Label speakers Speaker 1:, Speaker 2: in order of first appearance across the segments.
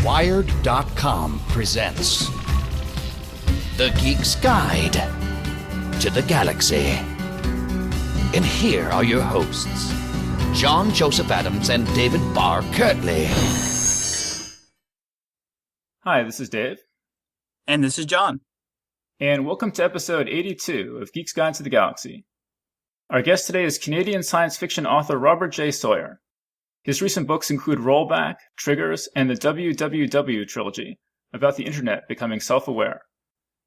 Speaker 1: Wired.com presents The Geek's Guide to the Galaxy. And here are your hosts, John Joseph Adams and David Barr Kirtley.
Speaker 2: Hi, this is Dave.
Speaker 3: And this is John.
Speaker 2: And welcome to episode 82 of Geek's Guide to the Galaxy. Our guest today is Canadian science fiction author Robert J. Sawyer. His recent books include Rollback, Triggers, and the WWW trilogy, about the internet becoming self-aware.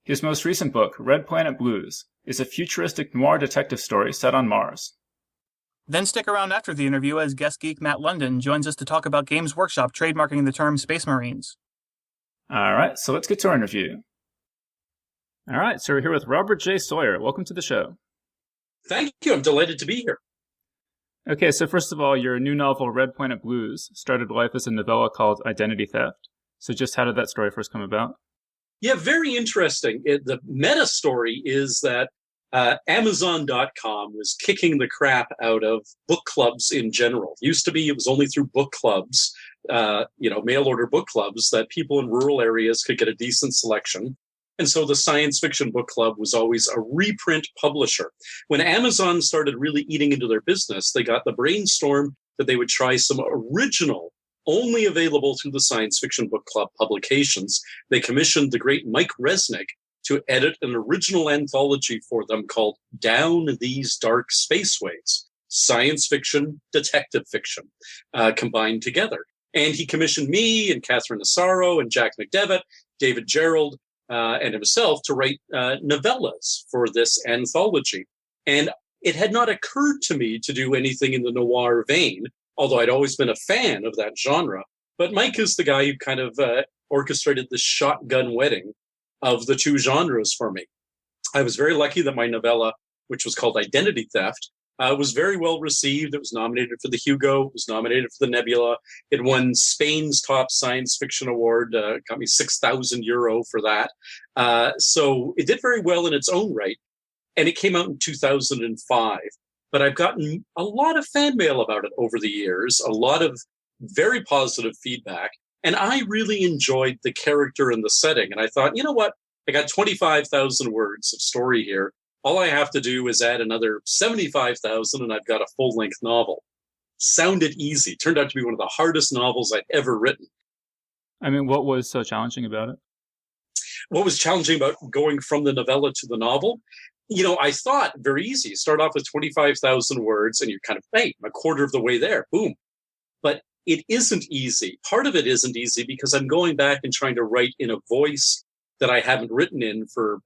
Speaker 2: His most recent book, Red Planet Blues, is a futuristic noir detective story set on Mars.
Speaker 3: Then stick around after the interview as guest geek Matt London joins us to talk about Games Workshop trademarking the term Space Marines.
Speaker 2: All right, so let's get to our interview. All right, so we're here with Robert J. Sawyer. Welcome to the show.
Speaker 4: Thank you. I'm delighted to be here.
Speaker 2: Okay, so first of all, your new novel, Red Planet Blues, started life as a novella called Identity Theft. So just how did that story first come about?
Speaker 4: Yeah, very interesting. The meta story is that Amazon.com was kicking the crap out of book clubs in general. Used to be it was only through book clubs, mail order book clubs, that people in rural areas could get a decent selection. And so the science fiction book club was always a reprint publisher. When Amazon started really eating into their business, they got the brainstorm that they would try some original, only available through the science fiction book club publications. They commissioned the great Mike Resnick to edit an original anthology for them called Down These Dark Spaceways, science fiction, detective fiction, combined together. And he commissioned me and Catherine Asaro and Jack McDevitt, David Gerald, and himself to write novellas for this anthology. And it had not occurred to me to do anything in the noir vein, although I'd always been a fan of that genre. But Mike is the guy who kind of orchestrated the shotgun wedding of the two genres for me. I was very lucky that my novella, which was called Identity Theft, was very well received. It was nominated for the Hugo, it was nominated for the Nebula. It won Spain's top science fiction award, got me €6,000 for that. So it did very well in its own right. And it came out in 2005. But I've gotten a lot of fan mail about it over the years, a lot of very positive feedback. And I really enjoyed the character and the setting. And I thought, you know what? I got 25,000 words of story here. All I have to do is add another 75,000 and I've got a full-length novel. Sounded easy. Turned out to be one of the hardest novels I'd ever written.
Speaker 2: I mean, what was so challenging about it?
Speaker 4: What was challenging about going from the novella to the novel? You know, I thought very easy. Start off with 25,000 words and you're kind of, hey, a quarter of the way there. Boom. But it isn't easy. Part of it isn't easy because I'm going back and trying to write in a voice that I haven't written in for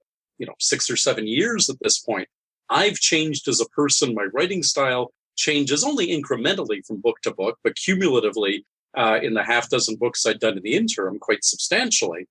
Speaker 4: 6 or 7 years at this point. I've changed as a person. My writing style changes only incrementally from book to book, but cumulatively in the half dozen books I've done in the interim, quite substantially.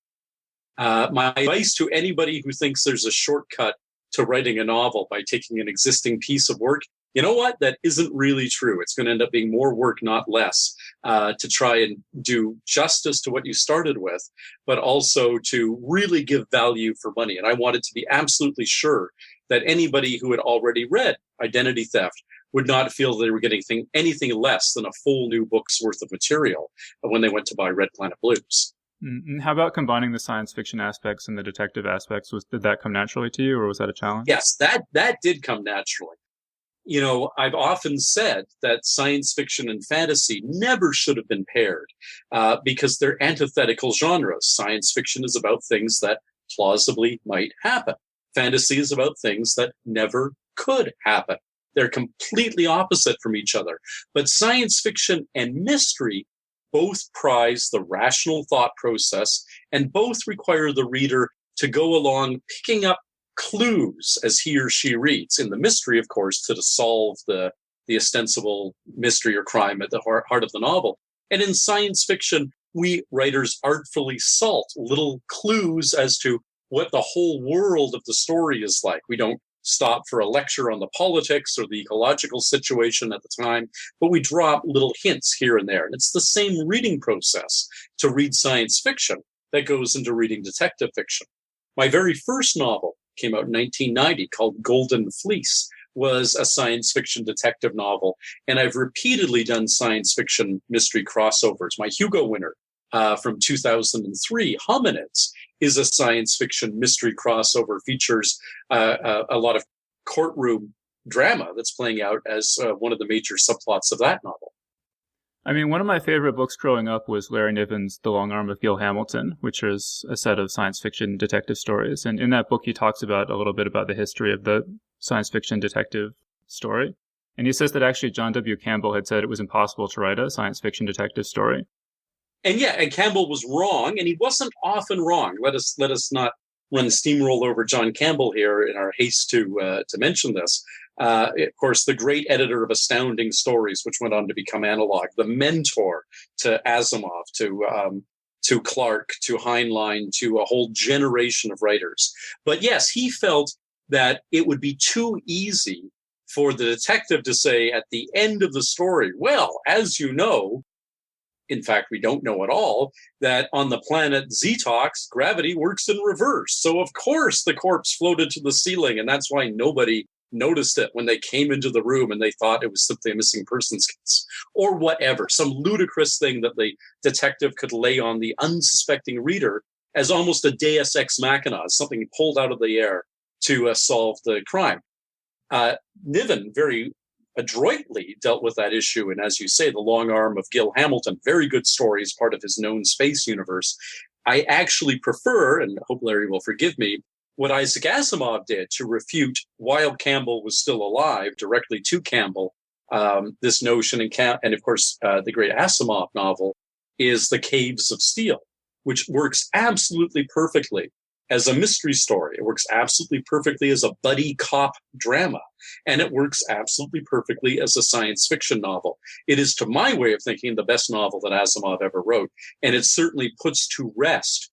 Speaker 4: My advice to anybody who thinks there's a shortcut to writing a novel by taking an existing piece of work, you know what? That isn't really true. It's going to end up being more work, not less, to try and do justice to what you started with, but also to really give value for money. And I wanted to be absolutely sure that anybody who had already read Identity Theft would not feel they were getting anything less than a full new book's worth of material when they went to buy Red Planet Blues.
Speaker 2: And how about combining the science fiction aspects and the detective aspects? Did that come naturally to you, or was that a challenge?
Speaker 4: Yes, that did come naturally. You know, I've often said that science fiction and fantasy never should have been paired because they're antithetical genres. Science fiction is about things that plausibly might happen. Fantasy is about things that never could happen. They're completely opposite from each other. But science fiction and mystery both prize the rational thought process and both require the reader to go along picking up clues as he or she reads. In the mystery, of course, to solve the ostensible mystery or crime at the heart of the novel. And in science fiction, we writers artfully salt little clues as to what the whole world of the story is like. We don't stop for a lecture on the politics or the ecological situation at the time, but we drop little hints here and there. And it's the same reading process to read science fiction that goes into reading detective fiction. My very first novel came out in 1990 called Golden Fleece, was a science fiction detective novel. And I've repeatedly done science fiction mystery crossovers. My Hugo winner from 2003, Hominids, is a science fiction mystery crossover, features a lot of courtroom drama that's playing out as one of the major subplots of that novel.
Speaker 2: I mean, one of my favorite books growing up was Larry Niven's The Long Arm of Gil Hamilton, which is a set of science fiction detective stories. And in that book, he talks about a little bit about the history of the science fiction detective story. And he says that actually John W. Campbell had said it was impossible to write a science fiction detective story.
Speaker 4: And Campbell was wrong, and he wasn't often wrong. Let us not run steamroll over John Campbell here in our haste to mention this. Of course, the great editor of Astounding Stories, which went on to become Analog, the mentor to Asimov, to Clark, to Heinlein, to a whole generation of writers. But yes, he felt that it would be too easy for the detective to say at the end of the story, well, as you know, in fact, we don't know at all, that on the planet Zetox, gravity works in reverse. So, of course, the corpse floated to the ceiling, and that's why nobody noticed it when they came into the room and they thought it was simply a missing persons case, or whatever, some ludicrous thing that the detective could lay on the unsuspecting reader as almost a deus ex machina, something pulled out of the air to solve the crime. Niven very adroitly dealt with that issue. And as you say, The Long Arm of Gil Hamilton, very good story as part of his known space universe. I actually prefer, and I hope Larry will forgive me, what Isaac Asimov did to refute, while Campbell was still alive, directly to Campbell, this notion, and of course, the great Asimov novel is The Caves of Steel, which works absolutely perfectly as a mystery story. It works absolutely perfectly as a buddy cop drama, and it works absolutely perfectly as a science fiction novel. It is, to my way of thinking, the best novel that Asimov ever wrote, and it certainly puts to rest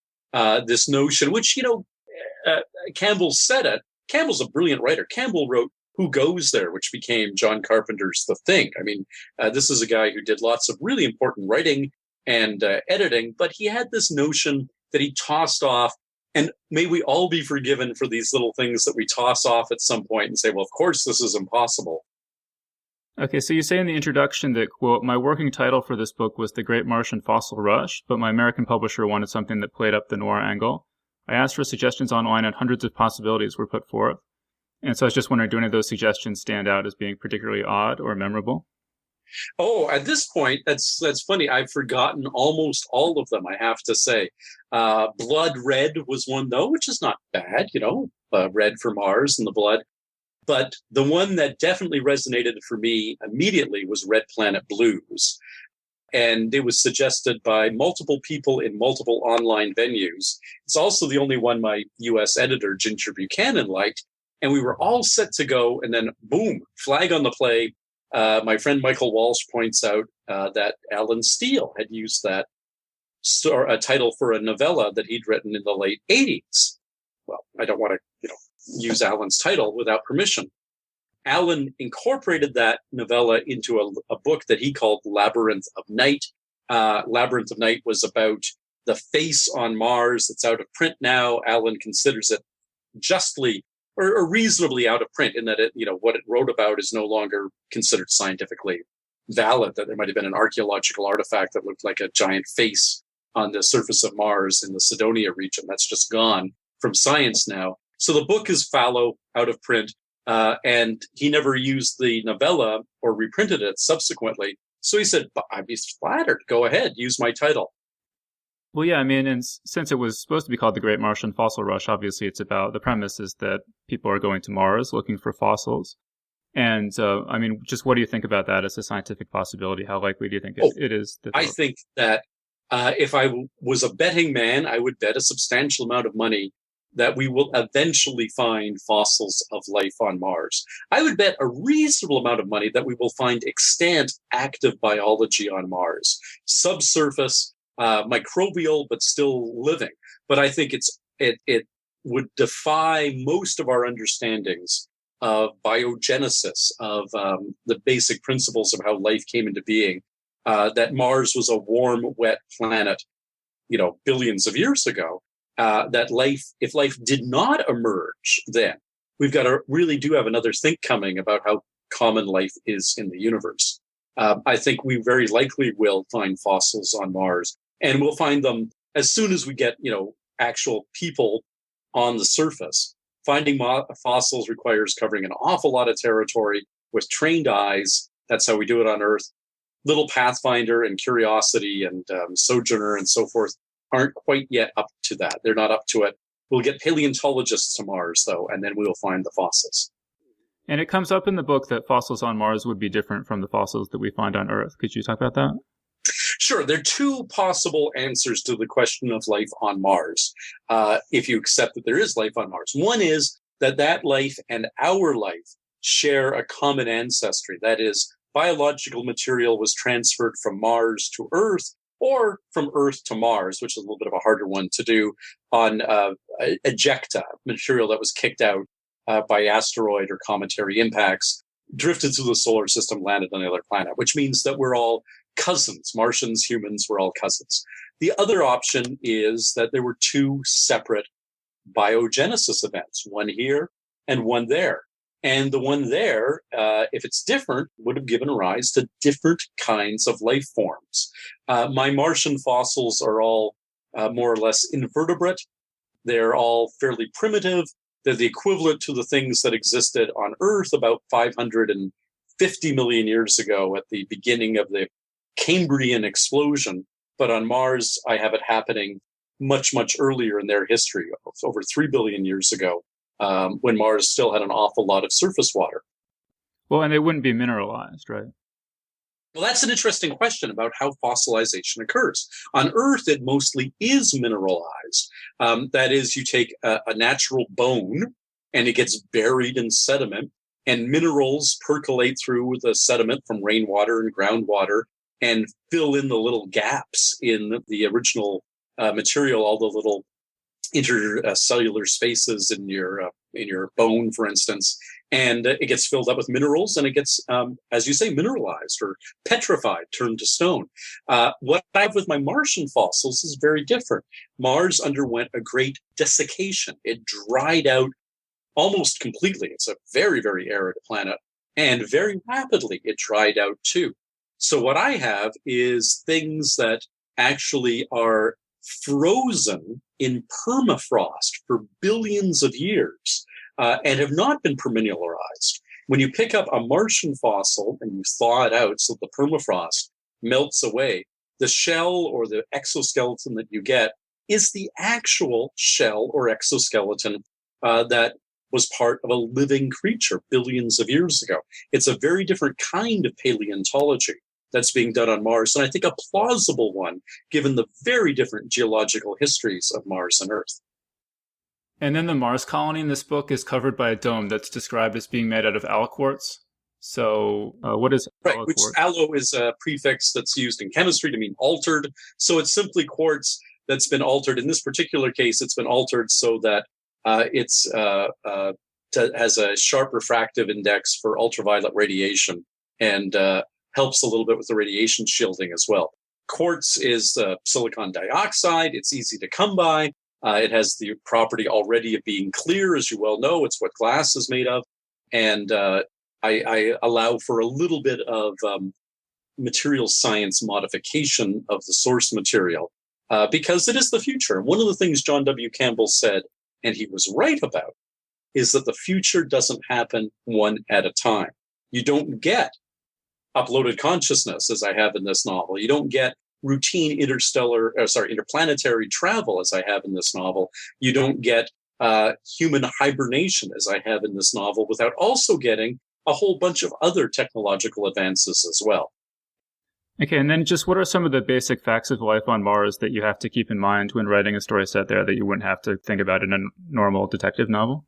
Speaker 4: this notion, which, Campbell said it. Campbell's a brilliant writer. Campbell wrote Who Goes There, which became John Carpenter's The Thing. I mean, this is a guy who did lots of really important writing and editing, but he had this notion that he tossed off. And may we all be forgiven for these little things that we toss off at some point and say, well, of course, this is impossible.
Speaker 2: Okay, so you say in the introduction that, quote, my working title for this book was The Great Martian Fossil Rush, but my American publisher wanted something that played up the noir angle. I asked for suggestions online and hundreds of possibilities were put forth. And so I was just wondering, do any of those suggestions stand out as being particularly odd or memorable?
Speaker 4: Oh, at this point, that's funny. I've forgotten almost all of them, I have to say. Blood Red was one, though, which is not bad, red for Mars and the blood. But the one that definitely resonated for me immediately was Red Planet Blues. And it was suggested by multiple people in multiple online venues. It's also the only one my U.S. editor, Ginger Buchanan, liked. And we were all set to go, and then, boom, flag on the play. My friend Michael Walsh points out that Alan Steele had used that title for a novella that he'd written in the late 80s. Well, I don't want to, use Alan's title without permission. Alan incorporated that novella into a book that he called Labyrinth of Night. Labyrinth of Night was about the face on Mars. It's out of print now. Alan considers it justly or reasonably out of print in that what it wrote about is no longer considered scientifically valid, that there might have been an archaeological artifact that looked like a giant face on the surface of Mars in the Cydonia region. That's just gone from science now. So the book is fallow, out of print, and he never used the novella or reprinted it subsequently. So he said, I'd be flattered. Go ahead, use my title.
Speaker 2: Well, yeah, I mean, and since it was supposed to be called The Great Martian Fossil Rush, obviously it's about, the premise is that people are going to Mars looking for fossils. And, just what do you think about that as a scientific possibility? How likely do you think it is?
Speaker 4: I think that if I was a betting man, I would bet a substantial amount of money that we will eventually find fossils of life on Mars. I would bet a reasonable amount of money that we will find extant active biology on Mars, subsurface, microbial, but still living. But I think it would defy most of our understandings of biogenesis, of the basic principles of how life came into being, that Mars was a warm, wet planet, billions of years ago. That if life did not emerge then, we've got to really do have another think coming about how common life is in the universe. I think we very likely will find fossils on Mars. And we'll find them as soon as we get, actual people on the surface. Finding fossils requires covering an awful lot of territory with trained eyes. That's how we do it on Earth. Little Pathfinder and Curiosity and Sojourner and so forth aren't quite yet up to that. They're not up to it. We'll get paleontologists to Mars, though, and then we'll find the fossils.
Speaker 2: And it comes up in the book that fossils on Mars would be different from the fossils that we find on Earth. Could you talk about that?
Speaker 4: Sure. There are two possible answers to the question of life on Mars, if you accept that there is life on Mars. One is that life and our life share a common ancestry. That is, biological material was transferred from Mars to Earth or from Earth to Mars, which is a little bit of a harder one to do, on ejecta, material that was kicked out by asteroid or cometary impacts, drifted through the solar system, landed on another planet, which means that we're all cousins. Martians, humans, we're all cousins. The other option is that there were two separate biogenesis events, one here and one there. And the one there, if it's different, would have given rise to different kinds of life forms. My Martian fossils are all more or less invertebrate. They're all fairly primitive. They're the equivalent to the things that existed on Earth about 550 million years ago at the beginning of the Cambrian explosion. But on Mars, I have it happening much, much earlier in their history, over 3 billion years ago, when Mars still had an awful lot of surface water.
Speaker 2: Well, and they wouldn't be mineralized, right?
Speaker 4: Well, that's an interesting question about how fossilization occurs. On Earth, it mostly is mineralized. That is, you take a natural bone and it gets buried in sediment, and minerals percolate through the sediment from rainwater and groundwater and fill in the little gaps in the original material, all the little intercellular spaces in your bone, for instance, and it gets filled up with minerals, and it gets, as you say, mineralized or petrified, turned to stone. What I have with my Martian fossils is very different. Mars underwent a great desiccation. It dried out almost completely. It's a very, very arid planet, and very rapidly it dried out too. So what I have is things that actually are frozen in permafrost for billions of years and have not been permineralized. When you pick up a Martian fossil and you thaw it out so the permafrost melts away, the shell or the exoskeleton that you get is the actual shell or exoskeleton that was part of a living creature billions of years ago. It's a very different kind of paleontology that's being done on Mars, and I think a plausible one, given the very different geological histories of Mars and Earth.
Speaker 2: And then the Mars colony in this book is covered by a dome that's described as being made out of alloquartz. So what is
Speaker 4: right,
Speaker 2: alloquartz?
Speaker 4: Which allo is a prefix that's used in chemistry to mean altered. So it's simply quartz that's been altered. In this particular case, it's been altered so that it's has a sharp refractive index for ultraviolet radiation and helps a little bit with the radiation shielding as well. Quartz is silicon dioxide. It's easy to come by. It has the property already of being clear, as you well know. It's what glass is made of. And I allow for a little bit of material science modification of the source material because it is the future. One of the things John W. Campbell said, and he was right about, is that the future doesn't happen one at a time. You don't get uploaded consciousness, as I have in this novel. You don't get routine interplanetary travel, as I have in this novel. You don't get human hibernation, as I have in this novel, without also getting a whole bunch of other technological advances as well.
Speaker 2: Okay, and then just what are some of the basic facts of life on Mars that you have to keep in mind when writing a story set there that you wouldn't have to think about in a normal detective novel?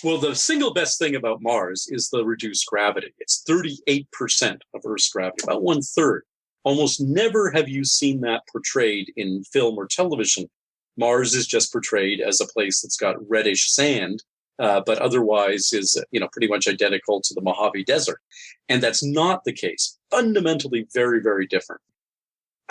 Speaker 4: Well, the single best thing about Mars is the reduced gravity. It's 38% of Earth's gravity, about 1/3. Almost never have you seen that portrayed in film or television. Mars is just portrayed as a place that's got reddish sand, but otherwise is pretty much identical to the Mojave Desert. And that's not the case. Fundamentally very, very different.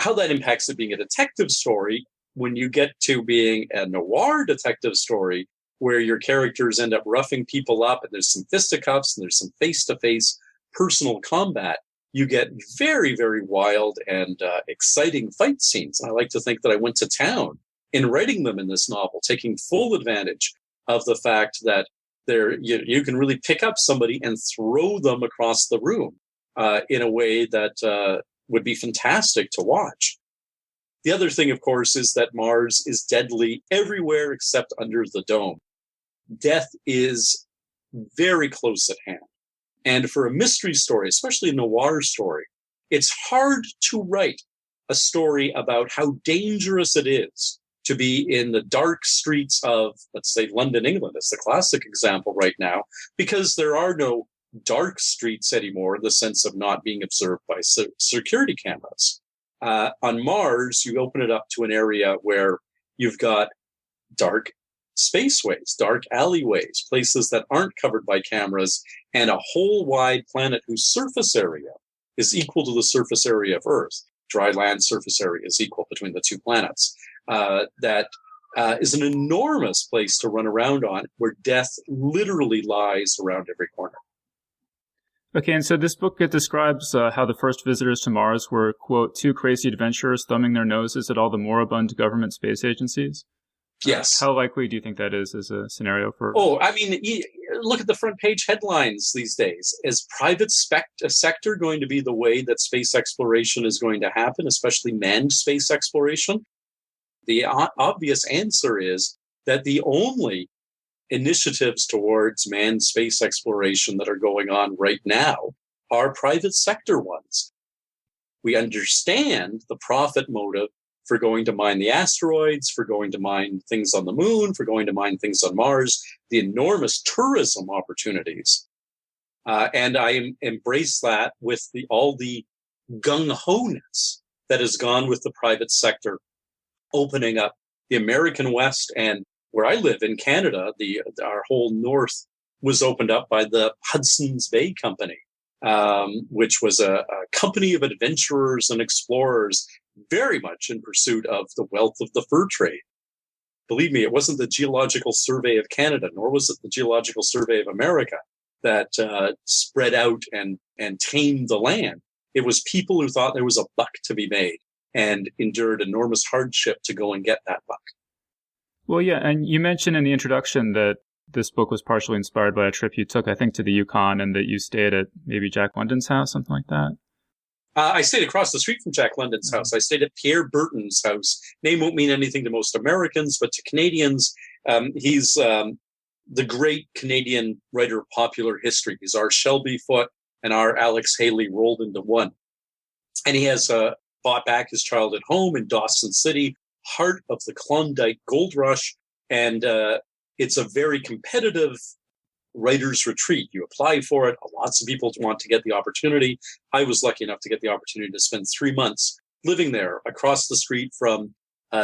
Speaker 4: How that impacts it being a detective story, when you get to being a noir detective story, where your characters end up roughing people up and there's some fisticuffs and there's some face-to-face personal combat, you get very, very wild and exciting fight scenes. I like to think that I went to town in writing them in this novel, taking full advantage of the fact that you can really pick up somebody and throw them across the room in a way that would be fantastic to watch. The other thing, of course, is that Mars is deadly everywhere except under the dome. Death is very close at hand. And for a mystery story, especially a noir story, it's hard to write a story about how dangerous it is to be in the dark streets of, let's say, London, England. It's the classic example right now, because there are no dark streets anymore in the sense of not being observed by security cameras. On Mars, you open it up to an area where you've got dark spaceways, dark alleyways, places that aren't covered by cameras, and a whole wide planet whose surface area is equal to the surface area of Earth. Dry land surface area is equal between the two planets. That is an enormous place to run around on, where death literally lies around every corner.
Speaker 2: Okay, and so this book, it describes how the first visitors to Mars were, quote, two crazy adventurers thumbing their noses at all the moribund government space agencies.
Speaker 4: Yes.
Speaker 2: How likely do you think that is as a scenario for...
Speaker 4: Oh, I mean, look at the front page headlines these days. Is private sector going to be the way that space exploration is going to happen, especially manned space exploration? The obvious answer is that the only initiatives towards manned space exploration that are going on right now are private sector ones. We understand the profit motive for going to mine the asteroids, for going to mine things on the moon, for going to mine things on Mars, the enormous tourism opportunities. And I embrace that with all the gung-ho-ness that has gone with the private sector, opening up the American West. And where I live in Canada, our whole north was opened up by the Hudson's Bay Company, which was a company of adventurers and explorers very much in pursuit of the wealth of the fur trade. Believe me, it wasn't the Geological Survey of Canada, nor was it the Geological Survey of America that spread out and tamed the land. It was people who thought there was a buck to be made and endured enormous hardship to go and get that buck.
Speaker 2: Well, yeah, and you mentioned in the introduction that this book was partially inspired by a trip you took, I think, to the Yukon, and that you stayed at maybe Jack London's house, something like that.
Speaker 4: I stayed across the street from Jack London's house. I stayed at Pierre Burton's house. Name won't mean anything to most Americans, but to Canadians, he's the great Canadian writer of popular history. He's our Shelby Foote and our Alex Haley rolled into one. And he has bought back his childhood home in Dawson City, heart of the Klondike Gold Rush. And it's a very competitive writer's retreat. You apply for it. Lots of people want to get the opportunity. I was lucky enough to get the opportunity to spend 3 months living there across the street from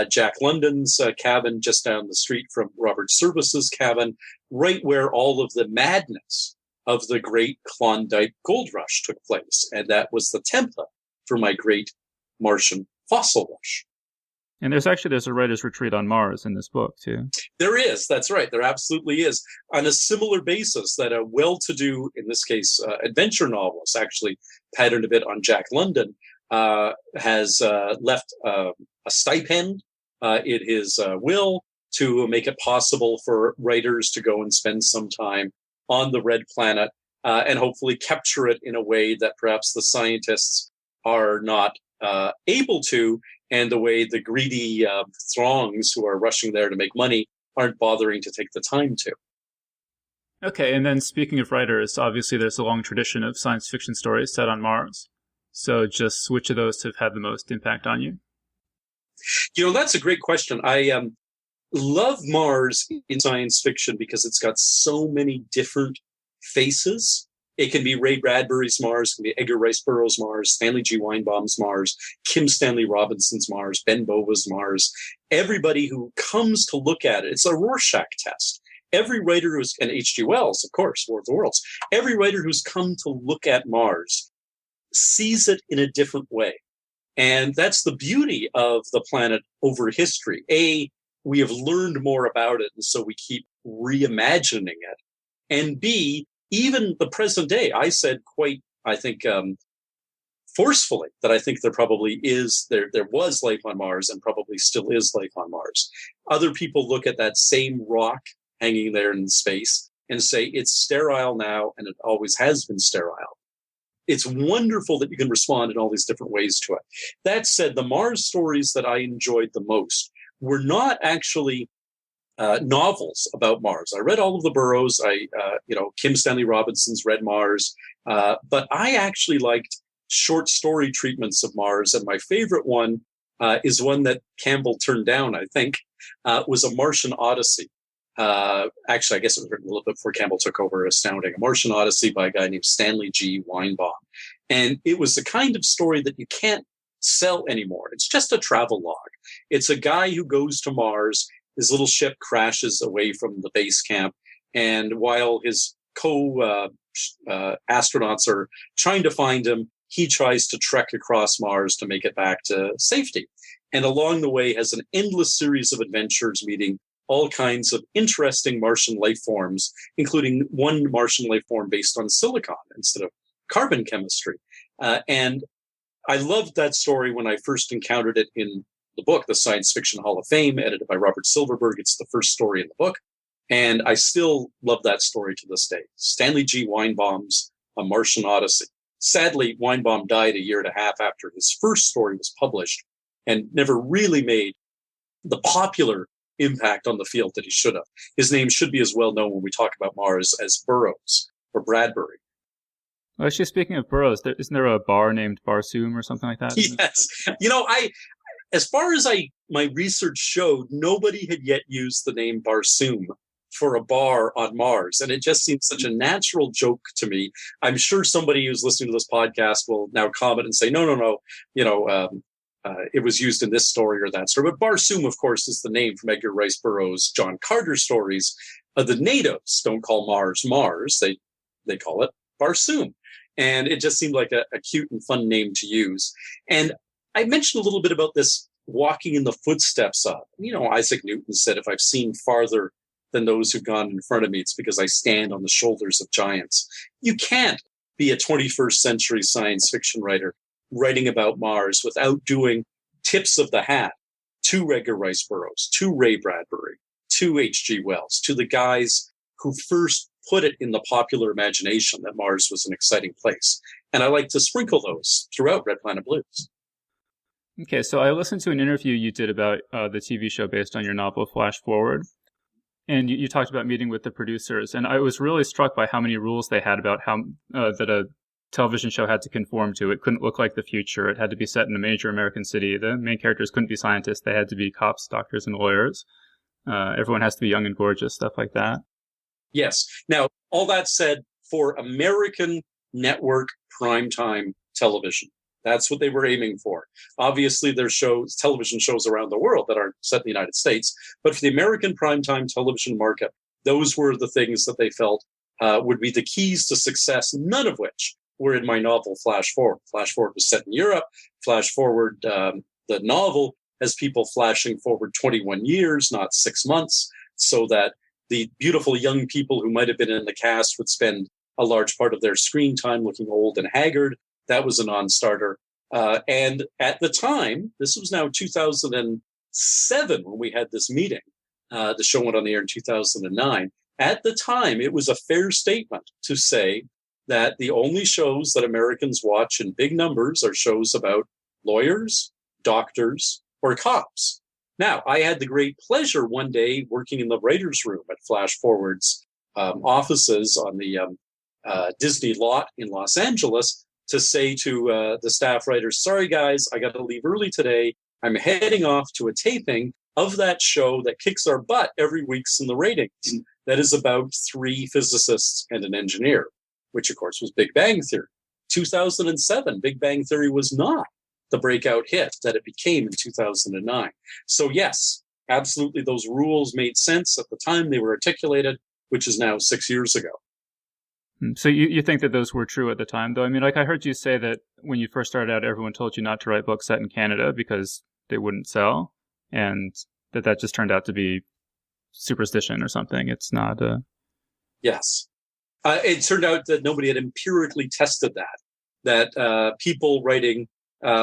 Speaker 4: Jack London's cabin, just down the street from Robert Service's cabin, right where all of the madness of the great Klondike Gold Rush took place. And that was the template for my great Martian fossil rush.
Speaker 2: And there's a writer's retreat on Mars in this book, too.
Speaker 4: There is. That's right. There absolutely is. On a similar basis that a well-to-do, in this case, adventure novelist, actually patterned a bit on Jack London, has left a stipend in his will to make it possible for writers to go and spend some time on the Red Planet and hopefully capture it in a way that perhaps the scientists are not able to, and the way the greedy throngs who are rushing there to make money aren't bothering to take the time to.
Speaker 2: Okay, and then speaking of writers, obviously there's a long tradition of science fiction stories set on Mars. So just which of those have had the most impact on you?
Speaker 4: You know, that's a great question. I love Mars in science fiction because it's got so many different faces. It can be Ray Bradbury's Mars, it can be Edgar Rice Burroughs' Mars, Stanley G. Weinbaum's Mars, Kim Stanley Robinson's Mars, Ben Bova's Mars. Everybody who comes to look at it, it's a Rorschach test. Every writer who's, and H.G. Wells, of course, War of the Worlds, every writer who's come to look at Mars sees it in a different way. And that's the beauty of the planet over history. A, we have learned more about it, and so we keep reimagining it. And B, even the present day, I said quite, I think, forcefully that I think there probably is, there was life on Mars and probably still is life on Mars. Other people look at that same rock hanging there in space and say it's sterile now and it always has been sterile. It's wonderful that you can respond in all these different ways to it. That said, the Mars stories that I enjoyed the most were not actually novels about Mars. I read all of the Burroughs. Kim Stanley Robinson's Red Mars, but I actually liked short story treatments of Mars. And my favorite one is one that Campbell turned down, I think, was A Martian Odyssey. Actually, I guess it was written a little bit before Campbell took over Astounding. A Martian Odyssey by a guy named Stanley G. Weinbaum. And it was the kind of story that you can't sell anymore. It's just a travel log. It's a guy who goes to Mars. His little ship crashes away from the base camp. And while his astronauts are trying to find him, he tries to trek across Mars to make it back to safety. And along the way has an endless series of adventures, meeting all kinds of interesting Martian life forms, including one Martian life form based on silicon instead of carbon chemistry. And I loved that story when I first encountered it in the book, The Science Fiction Hall of Fame, edited by Robert Silverberg. It's the first story in the book. And I still love that story to this day. Stanley G. Weinbaum's A Martian Odyssey. Sadly, Weinbaum died a year and a half after his first story was published and never really made the popular impact on the field that he should have. His name should be as well known when we talk about Mars as Burroughs or Bradbury.
Speaker 2: Well, actually, speaking of Burroughs, isn't there a bar named Barsoom or something like that?
Speaker 4: Yes. As far as my research showed, nobody had yet used the name Barsoom for a bar on Mars. And it just seems such a natural joke to me. I'm sure somebody who's listening to this podcast will now comment and say, no, it was used in this story or that story. But Barsoom, of course, is the name from Edgar Rice Burroughs' John Carter stories. The natives don't call Mars Mars. They call it Barsoom. And it just seemed like a cute and fun name to use. And I mentioned a little bit about this walking in the footsteps of. Isaac Newton said, if I've seen farther than those who've gone in front of me, it's because I stand on the shoulders of giants. You can't be a 21st century science fiction writer writing about Mars without doing tips of the hat to Edgar Rice Burroughs, to Ray Bradbury, to H.G. Wells, to the guys who first put it in the popular imagination that Mars was an exciting place. And I like to sprinkle those throughout Red Planet Blues.
Speaker 2: Okay, so I listened to an interview you did about the TV show based on your novel Flash Forward. And you talked about meeting with the producers. And I was really struck by how many rules they had about how that a television show had to conform to. It couldn't look like the future. It had to be set in a major American city. The main characters couldn't be scientists. They had to be cops, doctors, and lawyers. Everyone has to be young and gorgeous, stuff like that.
Speaker 4: Yes. Now, all that said, for American network primetime television, that's what they were aiming for. Obviously, there's television shows around the world that aren't set in the United States. But for the American primetime television market, those were the things that they felt would be the keys to success, none of which were in my novel Flash Forward. Flash Forward was set in Europe. Flash Forward, the novel, has people flashing forward 21 years, not 6 months, so that the beautiful young people who might have been in the cast would spend a large part of their screen time looking old and haggard. That was a non-starter. And at the time, this was now 2007 when we had this meeting. The show went on the air in 2009. At the time, it was a fair statement to say that the only shows that Americans watch in big numbers are shows about lawyers, doctors, or cops. Now, I had the great pleasure one day working in the writer's room at Flash Forward's offices on the Disney lot in Los Angeles to say to the staff writers, sorry, guys, I got to leave early today. I'm heading off to a taping of that show that kicks our butt every week's in the ratings. That is about 3 physicists and an engineer, which, of course, was Big Bang Theory. 2007, Big Bang Theory was not the breakout hit that it became in 2009. So, yes, absolutely, those rules made sense at the time they were articulated, which is now 6 years ago.
Speaker 2: So you think that those were true at the time, though? I mean, like I heard you say that when you first started out, everyone told you not to write books set in Canada because they wouldn't sell, and that just turned out to be superstition or something. It's not
Speaker 4: Yes. It turned out that nobody had empirically tested that. that people writing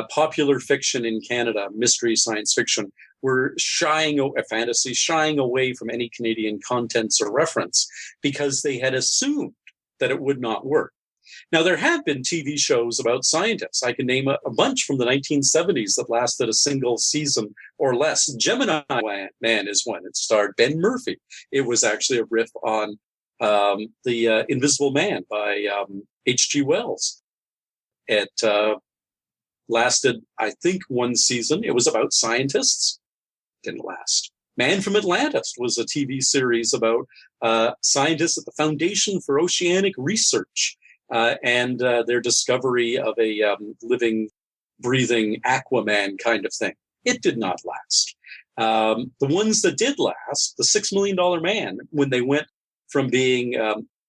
Speaker 4: popular fiction in Canada, mystery science fiction, were shying away from any Canadian contents or reference because they had assumed that it would not work. Now, there have been TV shows about scientists. I can name a bunch from the 1970s that lasted a single season or less. Gemini Man is one. It starred Ben Murphy. It was actually a riff on The Invisible Man by H.G. Wells. It lasted, I think, one season. It was about scientists. Didn't last. Man from Atlantis was a TV series about scientists at the Foundation for Oceanic Research and their discovery of a living, breathing Aquaman kind of thing. It did not last. The ones that did last, The $6 Million Man, when they went from being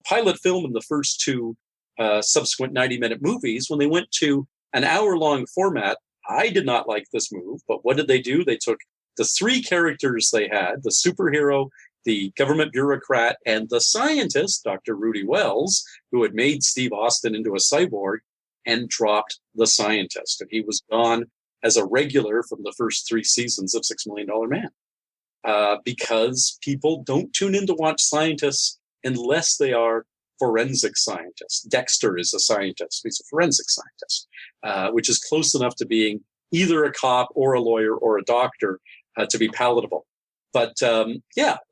Speaker 4: pilot film in the first two subsequent 90-minute movies, when they went to an hour-long format, I did not like this move, but what did they do? They took the three characters they had, the superhero, the government bureaucrat, and the scientist, Dr. Rudy Wells, who had made Steve Austin into a cyborg, and dropped the scientist. And he was gone as a regular from the first three seasons of $6 Million Man. Because people don't tune in to watch scientists unless they are forensic scientists. Dexter is a scientist. He's a forensic scientist, which is close enough to being either a cop or a lawyer or a doctor to be palatable. But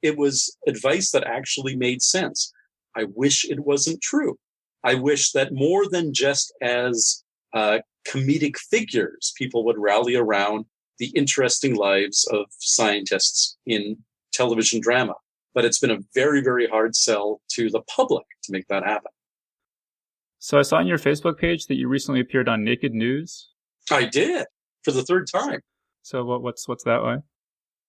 Speaker 4: it was advice that actually made sense. I wish it wasn't true. I wish that more than just as comedic figures, people would rally around the interesting lives of scientists in television drama. But it's been a very, very hard sell to the public to make that happen.
Speaker 2: So I saw on your Facebook page that you recently appeared on Naked News.
Speaker 4: I did, for the third time.
Speaker 2: So what's that way?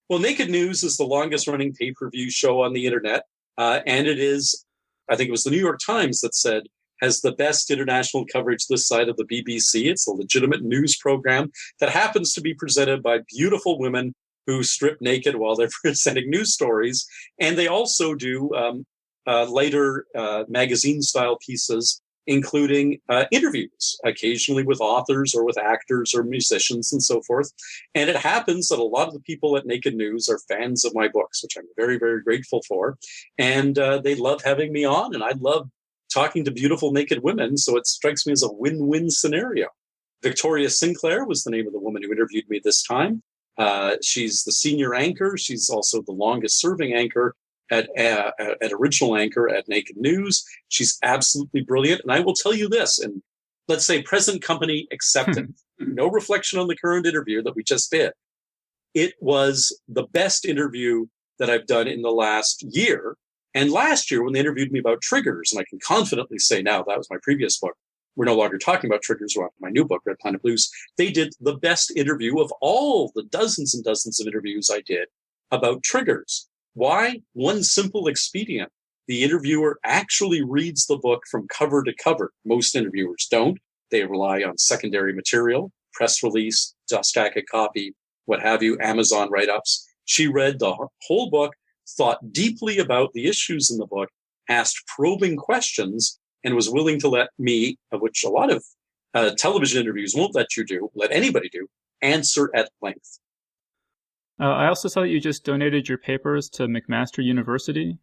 Speaker 4: Well, Naked News is the longest running pay-per-view show on the internet. And it is, I think it was the New York Times that said, has the best international coverage this side of the BBC. It's a legitimate news program that happens to be presented by beautiful women who strip naked while they're presenting news stories. And they also do lighter magazine-style pieces, including interviews, occasionally with authors or with actors or musicians and so forth. And it happens that a lot of the people at Naked News are fans of my books, which I'm very, very grateful for. And they love having me on, and I love talking to beautiful naked women, so it strikes me as a win-win scenario. Victoria Sinclair was the name of the woman who interviewed me this time. She's the senior anchor. She's also the longest-serving anchor at original anchor at Naked News. She's absolutely brilliant. And I will tell you this, and let's say present company accepted, no reflection on the current interview that we just did. It was the best interview that I've done in the last year. And last year, when they interviewed me about triggers, and I can confidently say now that was my previous book, we're no longer talking about triggers, we're on my new book, Red Planet Blues, they did the best interview of all the dozens and dozens of interviews I did about triggers. Why? One simple expedient. The interviewer actually reads the book from cover to cover. Most interviewers don't. They rely on secondary material, press release, stack a copy, what have you, Amazon write-ups. She read the whole book, thought deeply about the issues in the book, asked probing questions, and was willing to let me, which a lot of television interviews won't let anybody do, answer at length.
Speaker 2: I also saw that you just donated your papers to McMaster University.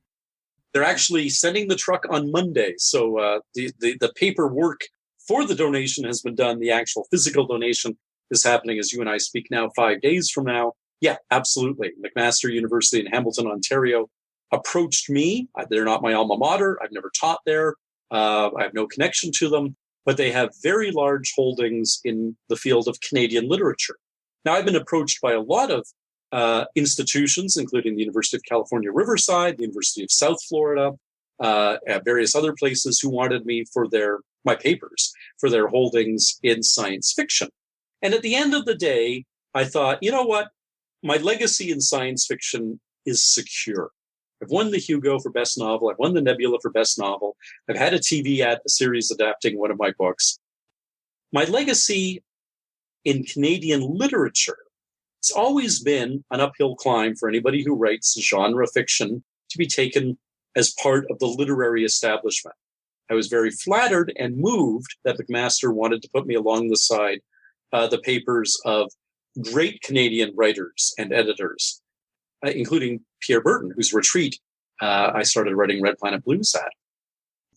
Speaker 4: They're actually sending the truck on Monday. So the paperwork for the donation has been done. The actual physical donation is happening as you and I speak now, 5 days from now. Yeah, absolutely. McMaster University in Hamilton, Ontario approached me. They're not my alma mater. I've never taught there. I have no connection to them, but they have very large holdings in the field of Canadian literature. Now, I've been approached by a lot of institutions, including the University of California, Riverside, the University of South Florida, various other places who wanted me for my papers, for their holdings in science fiction. And at the end of the day, I thought, you know what? My legacy in science fiction is secure. I've won the Hugo for Best Novel. I've won the Nebula for Best Novel. I've had a TV series adapting one of my books. My legacy in Canadian literature, it's always been an uphill climb for anybody who writes genre fiction to be taken as part of the literary establishment. I was very flattered and moved that McMaster wanted to put me along the side the papers of great Canadian writers and editors, including Pierre Burton, whose retreat I started writing Red Planet Blues at.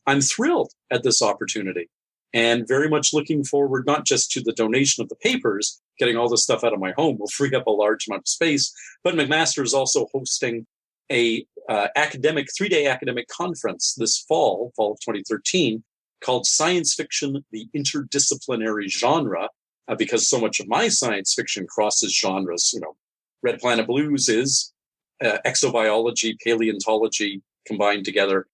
Speaker 4: I'm thrilled at this opportunity and very much looking forward not just to the donation of the papers, getting all this stuff out of my home will free up a large amount of space, but McMaster is also hosting a 3-day academic conference this fall of 2013, called Science Fiction, the Interdisciplinary Genre, because so much of my science fiction crosses genres. Red Planet Blues is exobiology, paleontology combined together.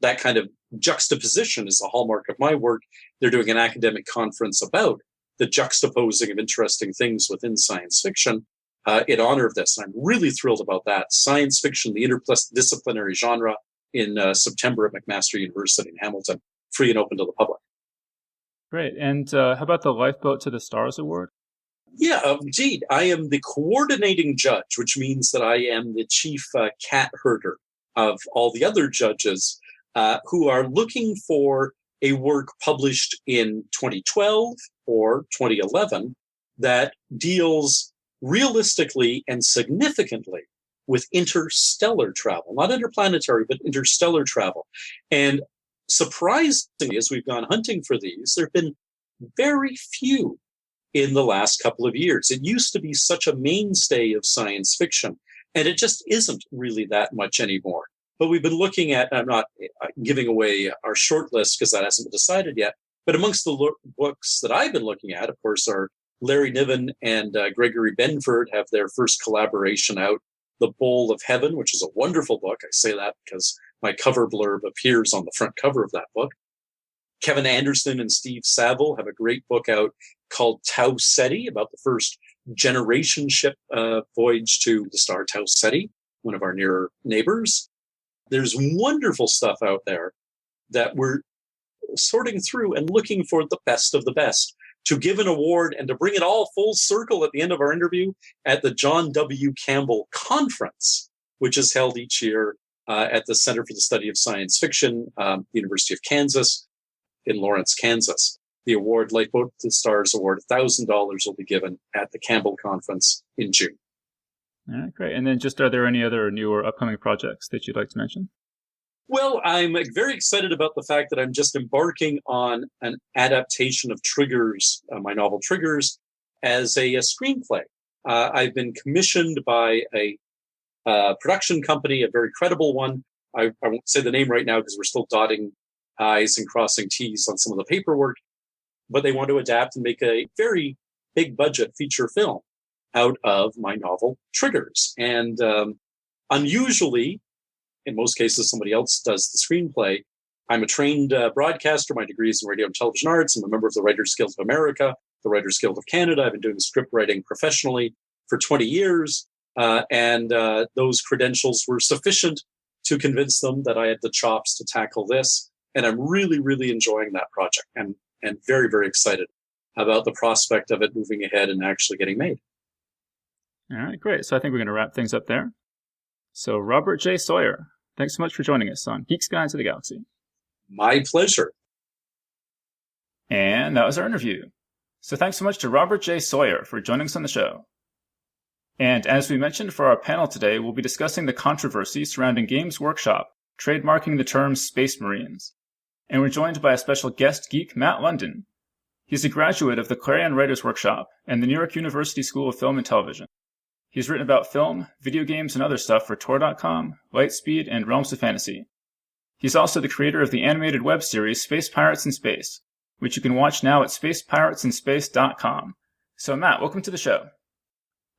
Speaker 4: That kind of juxtaposition is the hallmark of my work. They're doing an academic conference about the juxtaposing of interesting things within science fiction in honor of this. And I'm really thrilled about that. Science Fiction, the Interdisciplinary Genre, in September at McMaster University in Hamilton, free and open to the public.
Speaker 2: Great. And how about the Lifeboat to the Stars Award?
Speaker 4: Yeah, indeed. I am the coordinating judge, which means that I am the chief cat herder of all the other judges who are looking for a work published in 2012 or 2011 that deals realistically and significantly with interstellar travel, not interplanetary, but interstellar travel. And surprisingly, as we've gone hunting for these, there have been very few in the last couple of years. It used to be such a mainstay of science fiction, and it just isn't really that much anymore. But we've been looking at, I'm not giving away our short list because that hasn't been decided yet, but amongst the books that I've been looking at, of course, are Larry Niven and Gregory Benford have their first collaboration out, The Bowl of Heaven, which is a wonderful book. I say that because my cover blurb appears on the front cover of that book. Kevin Anderson and Steve Saville have a great book out called Tau Ceti, about the first generation ship voyage to the star Tau Ceti, one of our nearer neighbors. There's wonderful stuff out there that we're sorting through and looking for the best of the best to give an award and to bring it all full circle at the end of our interview at the John W. Campbell Conference, which is held each year at the Center for the Study of Science Fiction, University of Kansas in Lawrence, Kansas. The award, Lifeboat to the Stars Award, $1,000 will be given at the Campbell Conference in June.
Speaker 2: All right, great. And then just, are there any other new or upcoming projects that you'd like to mention?
Speaker 4: Well, I'm very excited about the fact that I'm just embarking on an adaptation of Triggers, my novel Triggers, as a screenplay. I've been commissioned by a production company, a very credible one. I won't say the name right now because we're still dotting I's and crossing T's on some of the paperwork, but they want to adapt and make a very big budget feature film out of my novel Triggers. And unusually, in most cases, somebody else does the screenplay. I'm a trained broadcaster. My degree is in radio and television arts. I'm a member of the Writers Guild of America, the Writers Guild of Canada. I've been doing script writing professionally for 20 years. And those credentials were sufficient to convince them that I had the chops to tackle this. And I'm really, really enjoying that project and very, very excited about the prospect of it moving ahead and actually getting made.
Speaker 2: All right, great. So I think we're going to wrap things up there. So Robert J. Sawyer, thanks so much for joining us on Geek's Guide to the Galaxy.
Speaker 4: My pleasure.
Speaker 2: And that was our interview. So thanks so much to Robert J. Sawyer for joining us on the show. And as we mentioned for our panel today, we'll be discussing the controversy surrounding Games Workshop, trademarking the term Space Marines. And we're joined by a special guest geek, Matt London. He's a graduate of the Clarion Writers Workshop and the New York University School of Film and Television. He's written about film, video games, and other stuff for Tor.com, Lightspeed, and Realms of Fantasy. He's also the creator of the animated web series Space Pirates in Space, which you can watch now at spacepiratesinSpace.com. So Matt, welcome to the show.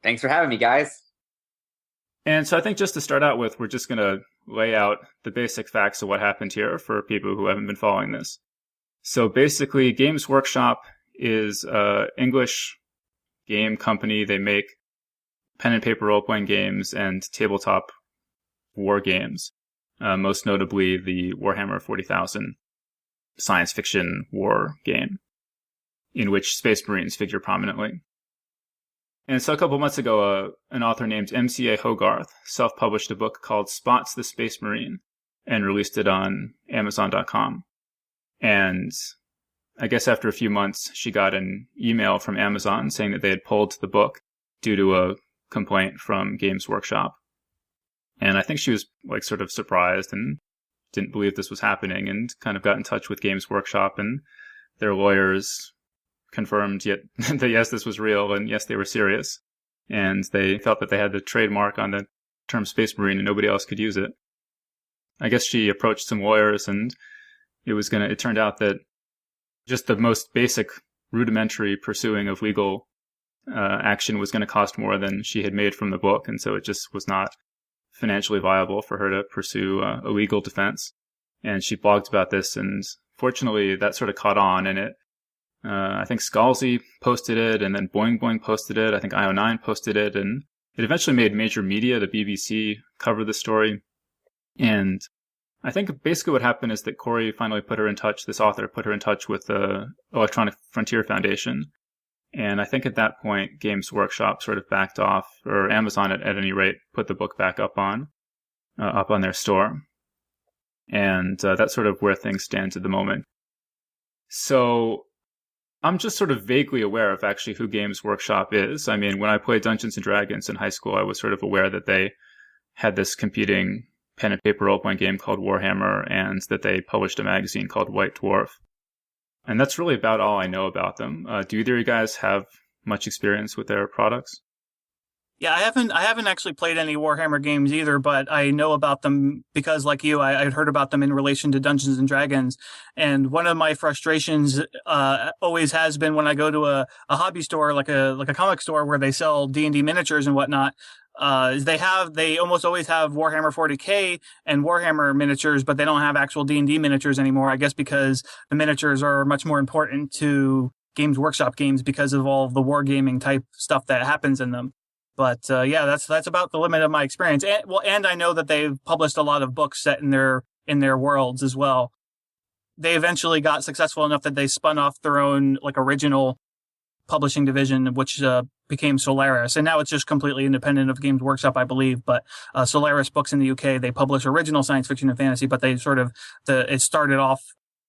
Speaker 5: Thanks for having me, guys.
Speaker 2: And so I think just to start out with, we're just going to lay out the basic facts of what happened here for people who haven't been following this. So basically, Games Workshop is an English game company. They make pen and paper role-playing games and tabletop war games, most notably the Warhammer 40,000 science fiction war game, in which Space Marines figure prominently. And so a couple months ago, an author named M.C.A. Hogarth self-published a book called Spots the Space Marine and released it on Amazon.com. And I guess after a few months, she got an email from Amazon saying that they had pulled the book due to a complaint from Games Workshop. And I think she was like sort of surprised and didn't believe this was happening, and kind of got in touch with Games Workshop, and their lawyers confirmed that yes, this was real, and yes, they were serious. And they felt that they had the trademark on the term Space Marine and nobody else could use it. I guess she approached some lawyers, and it turned out that just the most basic rudimentary pursuing of legal action was going to cost more than she had made from the book. And so it just was not financially viable for her to pursue a legal defense. And she blogged about this, and fortunately that sort of caught on, and I think Scalzi posted it, and then Boing Boing posted it. I think IO9 posted it, and it eventually made major media. The BBC covered the story. And I think basically what happened is that Corey finally this author put her in touch with the Electronic Frontier Foundation. And I think at that point, Games Workshop sort of backed off, or Amazon at any rate, put the book back up on their store. And that's sort of where things stand at the moment. So I'm just sort of vaguely aware of actually who Games Workshop is. I mean, when I played Dungeons and Dragons in high school, I was sort of aware that they had this competing pen and paper role-playing game called Warhammer, and that they published a magazine called White Dwarf. And that's really about all I know about them. Do either of you guys have much experience with their products?
Speaker 3: Yeah, I haven't actually played any Warhammer games either, but I know about them because, like you, I'd heard about them in relation to Dungeons and Dragons. And one of my frustrations always has been when I go to a hobby store, like a comic store where they sell D&D miniatures and whatnot. They almost always have Warhammer 40K and Warhammer miniatures, but they don't have actual D&D miniatures anymore. I guess because the miniatures are much more important to Games Workshop games because of all of the wargaming type stuff that happens in them. But yeah, that's about the limit of my experience. And I know that they've published a lot of books set in their worlds as well. They eventually got successful enough that they spun off their own like original publishing division, which became Solaris, and now it's just completely independent of Games Workshop, I believe. But Solaris Books in the UK, they publish original science fiction and fantasy, but they it started off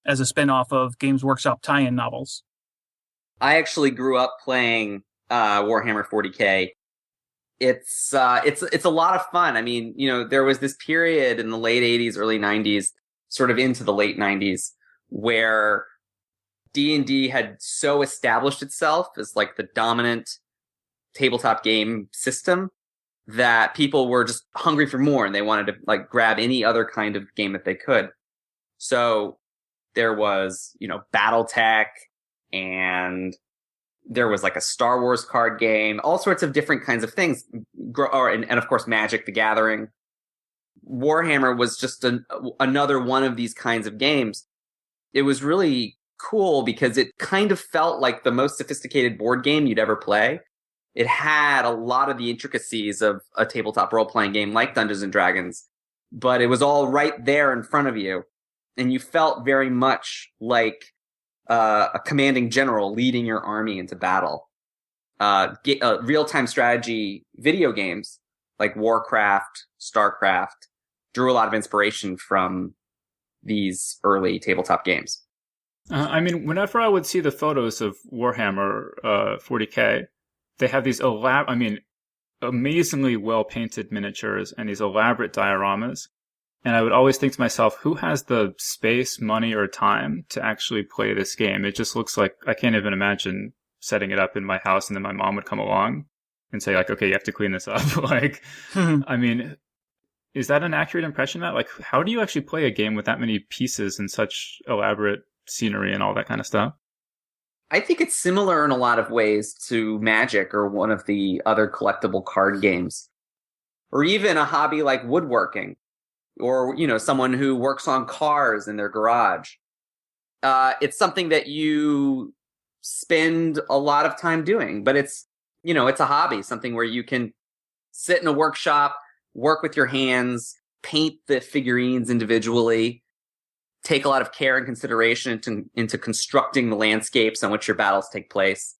Speaker 3: as a spin-off of Games Workshop tie-in novels.
Speaker 5: I actually grew up playing Warhammer 40K. It's a lot of fun. I mean, there was this period in the late 80s, early 90s, sort of into the late 90s, where D&D had so established itself as like the dominant tabletop game system that people were just hungry for more, and they wanted to like grab any other kind of game that they could. So there was, BattleTech, and there was like a Star Wars card game, all sorts of different kinds of things. And of course, Magic the Gathering. Warhammer was just another one of these kinds of games. It was really cool because it kind of felt like the most sophisticated board game you'd ever play. It had a lot of the intricacies of a tabletop role-playing game like Dungeons and Dragons, but it was all right there in front of you. And you felt very much like a commanding general leading your army into battle. Real-time strategy video games like Warcraft, StarCraft drew a lot of inspiration from these early tabletop games.
Speaker 2: I mean, whenever I would see the photos of Warhammer 40K, they have these amazingly well-painted miniatures and these elaborate dioramas. And I would always think to myself, who has the space, money, or time to actually play this game? It just looks like I can't even imagine setting it up in my house, and then my mom would come along and say, like, okay, you have to clean this up. I mean, is that an accurate impression, Matt? Like, how do you actually play a game with that many pieces and such elaborate scenery and all that kind of stuff?
Speaker 5: I think it's similar in a lot of ways to Magic or one of the other collectible card games, or even a hobby like woodworking, or, someone who works on cars in their garage. It's something that you spend a lot of time doing, but it's a hobby, something where you can sit in a workshop, work with your hands, paint the figurines individually, take a lot of care and consideration into constructing the landscapes on which your battles take place.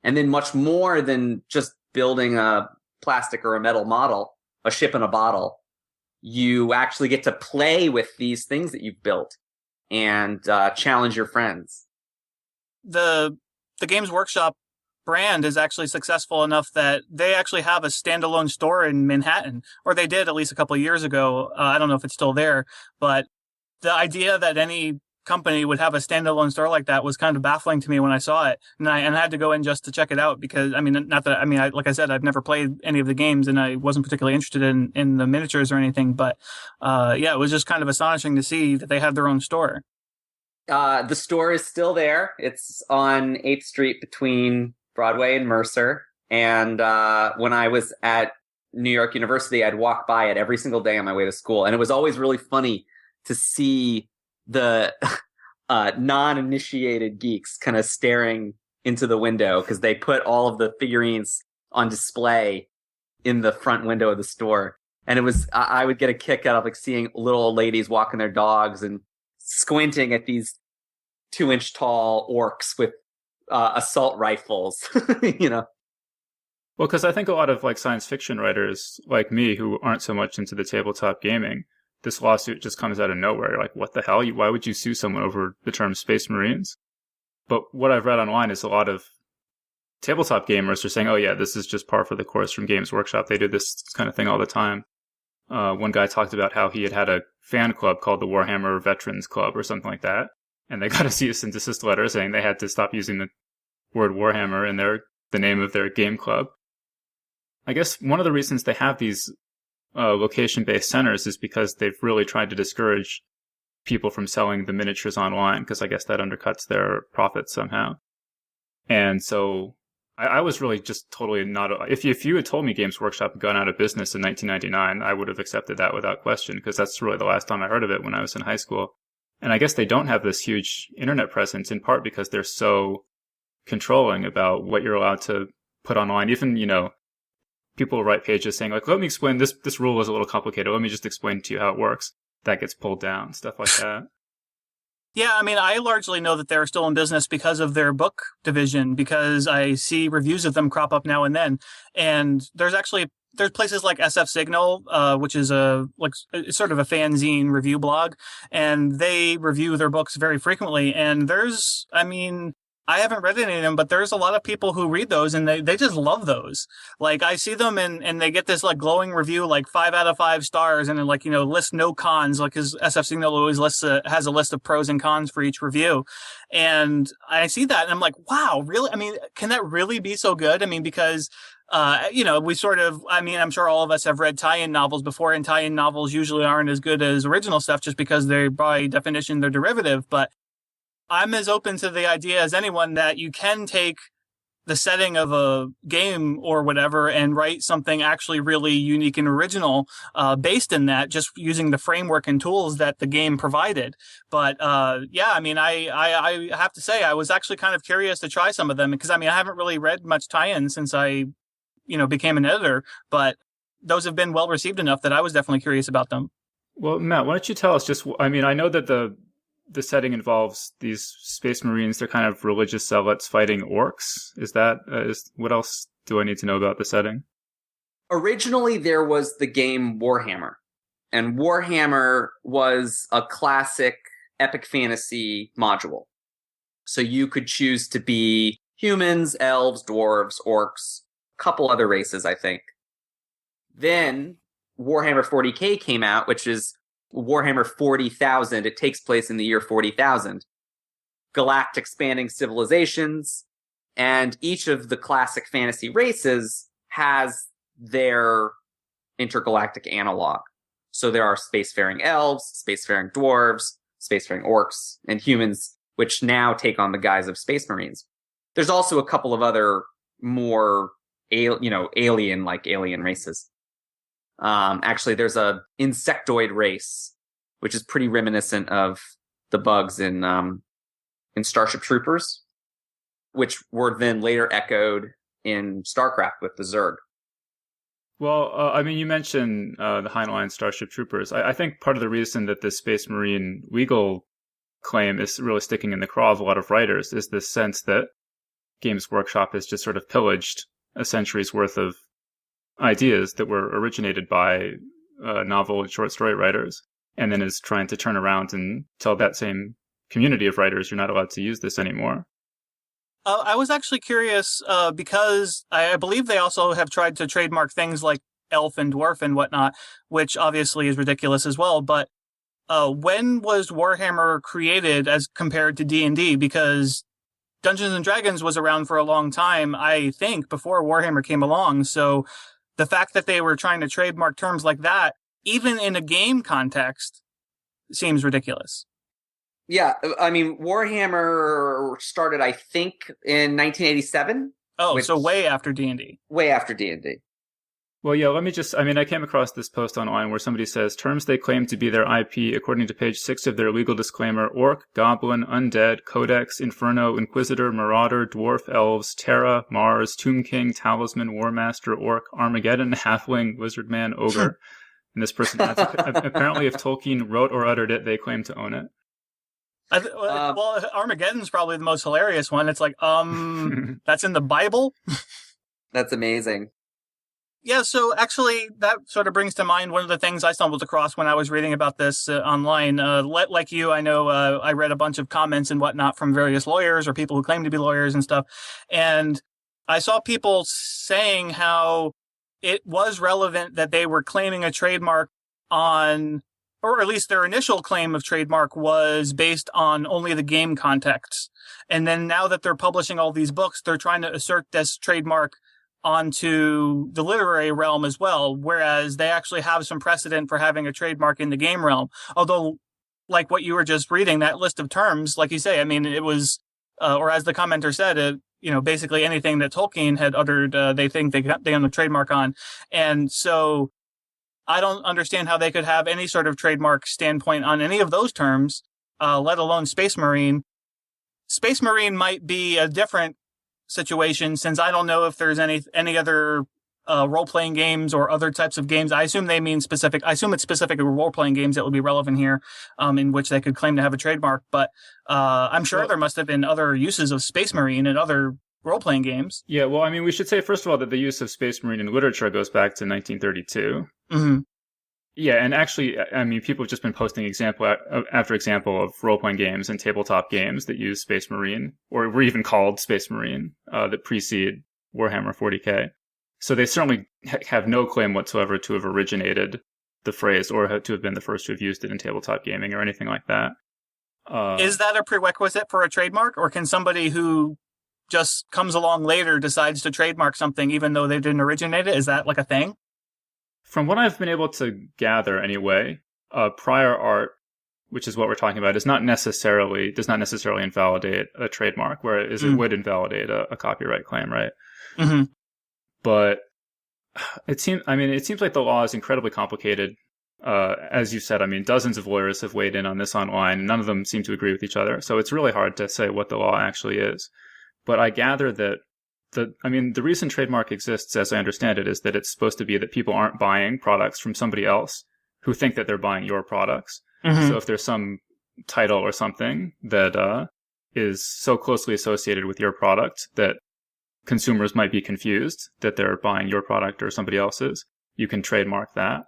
Speaker 5: And then much more than just building a plastic or a metal model, a ship in a bottle. You actually get to play with these things that you've built and challenge your friends.
Speaker 3: The Games Workshop brand is actually successful enough that they actually have a standalone store in Manhattan, or they did at least a couple of years ago. I don't know if it's still there, but the idea that any company would have a standalone store like that was kind of baffling to me when I saw it, and I had to go in just to check it out because like I said, I've never played any of the games and I wasn't particularly interested in the miniatures or anything, but it was just kind of astonishing to see that they had their own store.
Speaker 5: The store is still there. It's on 8th Street between Broadway and Mercer. And when I was at New York University, I'd walk by it every single day on my way to school. And it was always really funny to see the non-initiated geeks kind of staring into the window because they put all of the figurines on display in the front window of the store. And I would get a kick out of like seeing little old ladies walking their dogs and squinting at these 2-inch tall orcs with assault rifles,
Speaker 2: Well, because I think a lot of like science fiction writers like me who aren't so much into the tabletop gaming, this lawsuit just comes out of nowhere. Like, what the hell? Why would you sue someone over the term Space Marines? But what I've read online is a lot of tabletop gamers are saying, oh yeah, this is just par for the course from Games Workshop. They do this kind of thing all the time. One guy talked about how he had a fan club called the Warhammer Veterans Club or something like that. And they got a cease and desist letter saying they had to stop using the word Warhammer in the name of their game club. I guess one of the reasons they have these location-based centers is because they've really tried to discourage people from selling the miniatures online, because I guess that undercuts their profits somehow. And so I was really just totally not... If you had told me Games Workshop had gone out of business in 1999, I would have accepted that without question, because that's really the last time I heard of it when I was in high school. And I guess they don't have this huge internet presence, in part because they're so controlling about what you're allowed to put online. Even, people write pages saying, like, let me explain, this rule is a little complicated. Let me just explain to you how it works. That gets pulled down, stuff like that.
Speaker 3: Yeah, I mean, I largely know that they're still in business because of their book division, because I see reviews of them crop up now and then. And there's places like SF Signal, which is it's sort of a fanzine review blog, and they review their books very frequently. And I haven't read any of them, but there's a lot of people who read those and they just love those. Like, I see them and they get this like glowing review, like 5 out of 5 stars, and then like, list no cons, like his SF Signal always has a list of pros and cons for each review. And I see that and I'm like, wow, really? I mean, can that really be so good? I mean, because I'm sure all of us have read tie-in novels before, and tie-in novels usually aren't as good as original stuff just because they're, by definition, they're derivative. But I'm as open to the idea as anyone that you can take the setting of a game or whatever and write something actually really unique and original based in that, just using the framework and tools that the game provided. But I have to say I was actually kind of curious to try some of them because, I haven't really read much tie-in since I became an editor, but those have been well received enough that I was definitely curious about them. Well,
Speaker 2: Matt, why don't you tell us I know that the setting involves these Space Marines. They're kind of religious zealots fighting orcs. What else do I need to know about the setting?
Speaker 5: Originally, there was the game Warhammer, and Warhammer was a classic epic fantasy module. So you could choose to be humans, elves, dwarves, orcs, a couple other races, I think. Then Warhammer 40K came out, which is Warhammer 40,000. It takes place in the year 40,000. Galactic spanning civilizations, and each of the classic fantasy races has their intergalactic analog. So there are spacefaring elves, spacefaring dwarves, spacefaring orcs, and humans, which now take on the guise of Space Marines. There's also a couple of other more alien-like alien races. Actually, there's a insectoid race, which is pretty reminiscent of the bugs in Starship Troopers, which were then later echoed in StarCraft with the Zerg.
Speaker 2: Well, you mentioned the Heinlein Starship Troopers. I think part of the reason that this Space Marine legal claim is really sticking in the craw of a lot of writers is this sense that Games Workshop has just sort of pillaged a century's worth of ideas that were originated by novel and short story writers. and then is trying to turn around and tell that same community of writers you're not allowed to use this anymore.
Speaker 3: I was actually curious because I believe they also have tried to trademark things like elf and dwarf and whatnot, which obviously is ridiculous as well. But when was Warhammer created as compared to D&D? Because Dungeons and Dragons was around for a long time, I think, before Warhammer came along. So the fact that they were trying to trademark terms like that, even in a game context, seems ridiculous.
Speaker 5: Yeah, I mean, Warhammer started, I think, in 1987.
Speaker 3: Oh, so way after D&D.
Speaker 5: Way after D&D.
Speaker 2: Well, yeah, I came across this post online where somebody says, terms they claim to be their IP, according to page 6 of their legal disclaimer: orc, goblin, undead, codex, inferno, inquisitor, marauder, dwarf, elves, terra, Mars, tomb king, talisman, warmaster, orc, Armageddon, halfling, wizardman, ogre. And this person adds, apparently if Tolkien wrote or uttered it, they claim to own it.
Speaker 3: Well, Armageddon's probably the most hilarious one. It's like, that's in the Bible?
Speaker 5: That's amazing.
Speaker 3: Yeah, so actually, that sort of brings to mind one of the things I stumbled across when I was reading about this online. Like you, I know I read a bunch of comments and whatnot from various lawyers or people who claim to be lawyers and stuff. And I saw people saying how it was relevant that they were claiming a trademark on, or at least their initial claim of trademark was based on only the game context. And then now that they're publishing all these books, they're trying to assert this trademark onto the literary realm as well, whereas they actually have some precedent for having a trademark in the game realm. Although, like what you were just reading, that list of terms, like you say, I mean, it was, or as the commenter said, basically anything that Tolkien had uttered, they think they own a trademark on. And so I don't understand how they could have any sort of trademark standpoint on any of those terms, let alone Space Marine. Space Marine might be a different situation, since I don't know if there's any other role-playing games or other types of games. I assume it's specific to role-playing games that would be relevant here, in which they could claim to have a trademark. But I'm sure there must have been other uses of Space Marine in other role-playing games.
Speaker 2: Yeah, well, I mean, we should say, first of all, that the use of Space Marine in literature goes back to 1932.
Speaker 3: Mm-hmm.
Speaker 2: Yeah, and actually, I mean, people have just been posting example after example of role-playing games and tabletop games that use Space Marine, or were even called Space Marine, that precede Warhammer 40k. So they certainly have no claim whatsoever to have originated the phrase or to have been the first to have used it in tabletop gaming or anything like that.
Speaker 3: Is that a prerequisite for a trademark, or can somebody who just comes along later decides to trademark something even though they didn't originate it? Is that like a thing?
Speaker 2: From what I've been able to gather anyway, prior art, which is what we're talking about, does not necessarily invalidate a trademark, whereas it would invalidate a copyright claim, right?
Speaker 3: Mm-hmm.
Speaker 2: But it seems like the law is incredibly complicated. As you said, I mean, dozens of lawyers have weighed in on this online. None of them seem to agree with each other. So it's really hard to say what the law actually is. But I gather that the reason trademark exists, as I understand it, is that it's supposed to be that people aren't buying products from somebody else who think that they're buying your products. Mm-hmm. So if there's some title or something that is so closely associated with your product that consumers might be confused that they're buying your product or somebody else's, you can trademark that.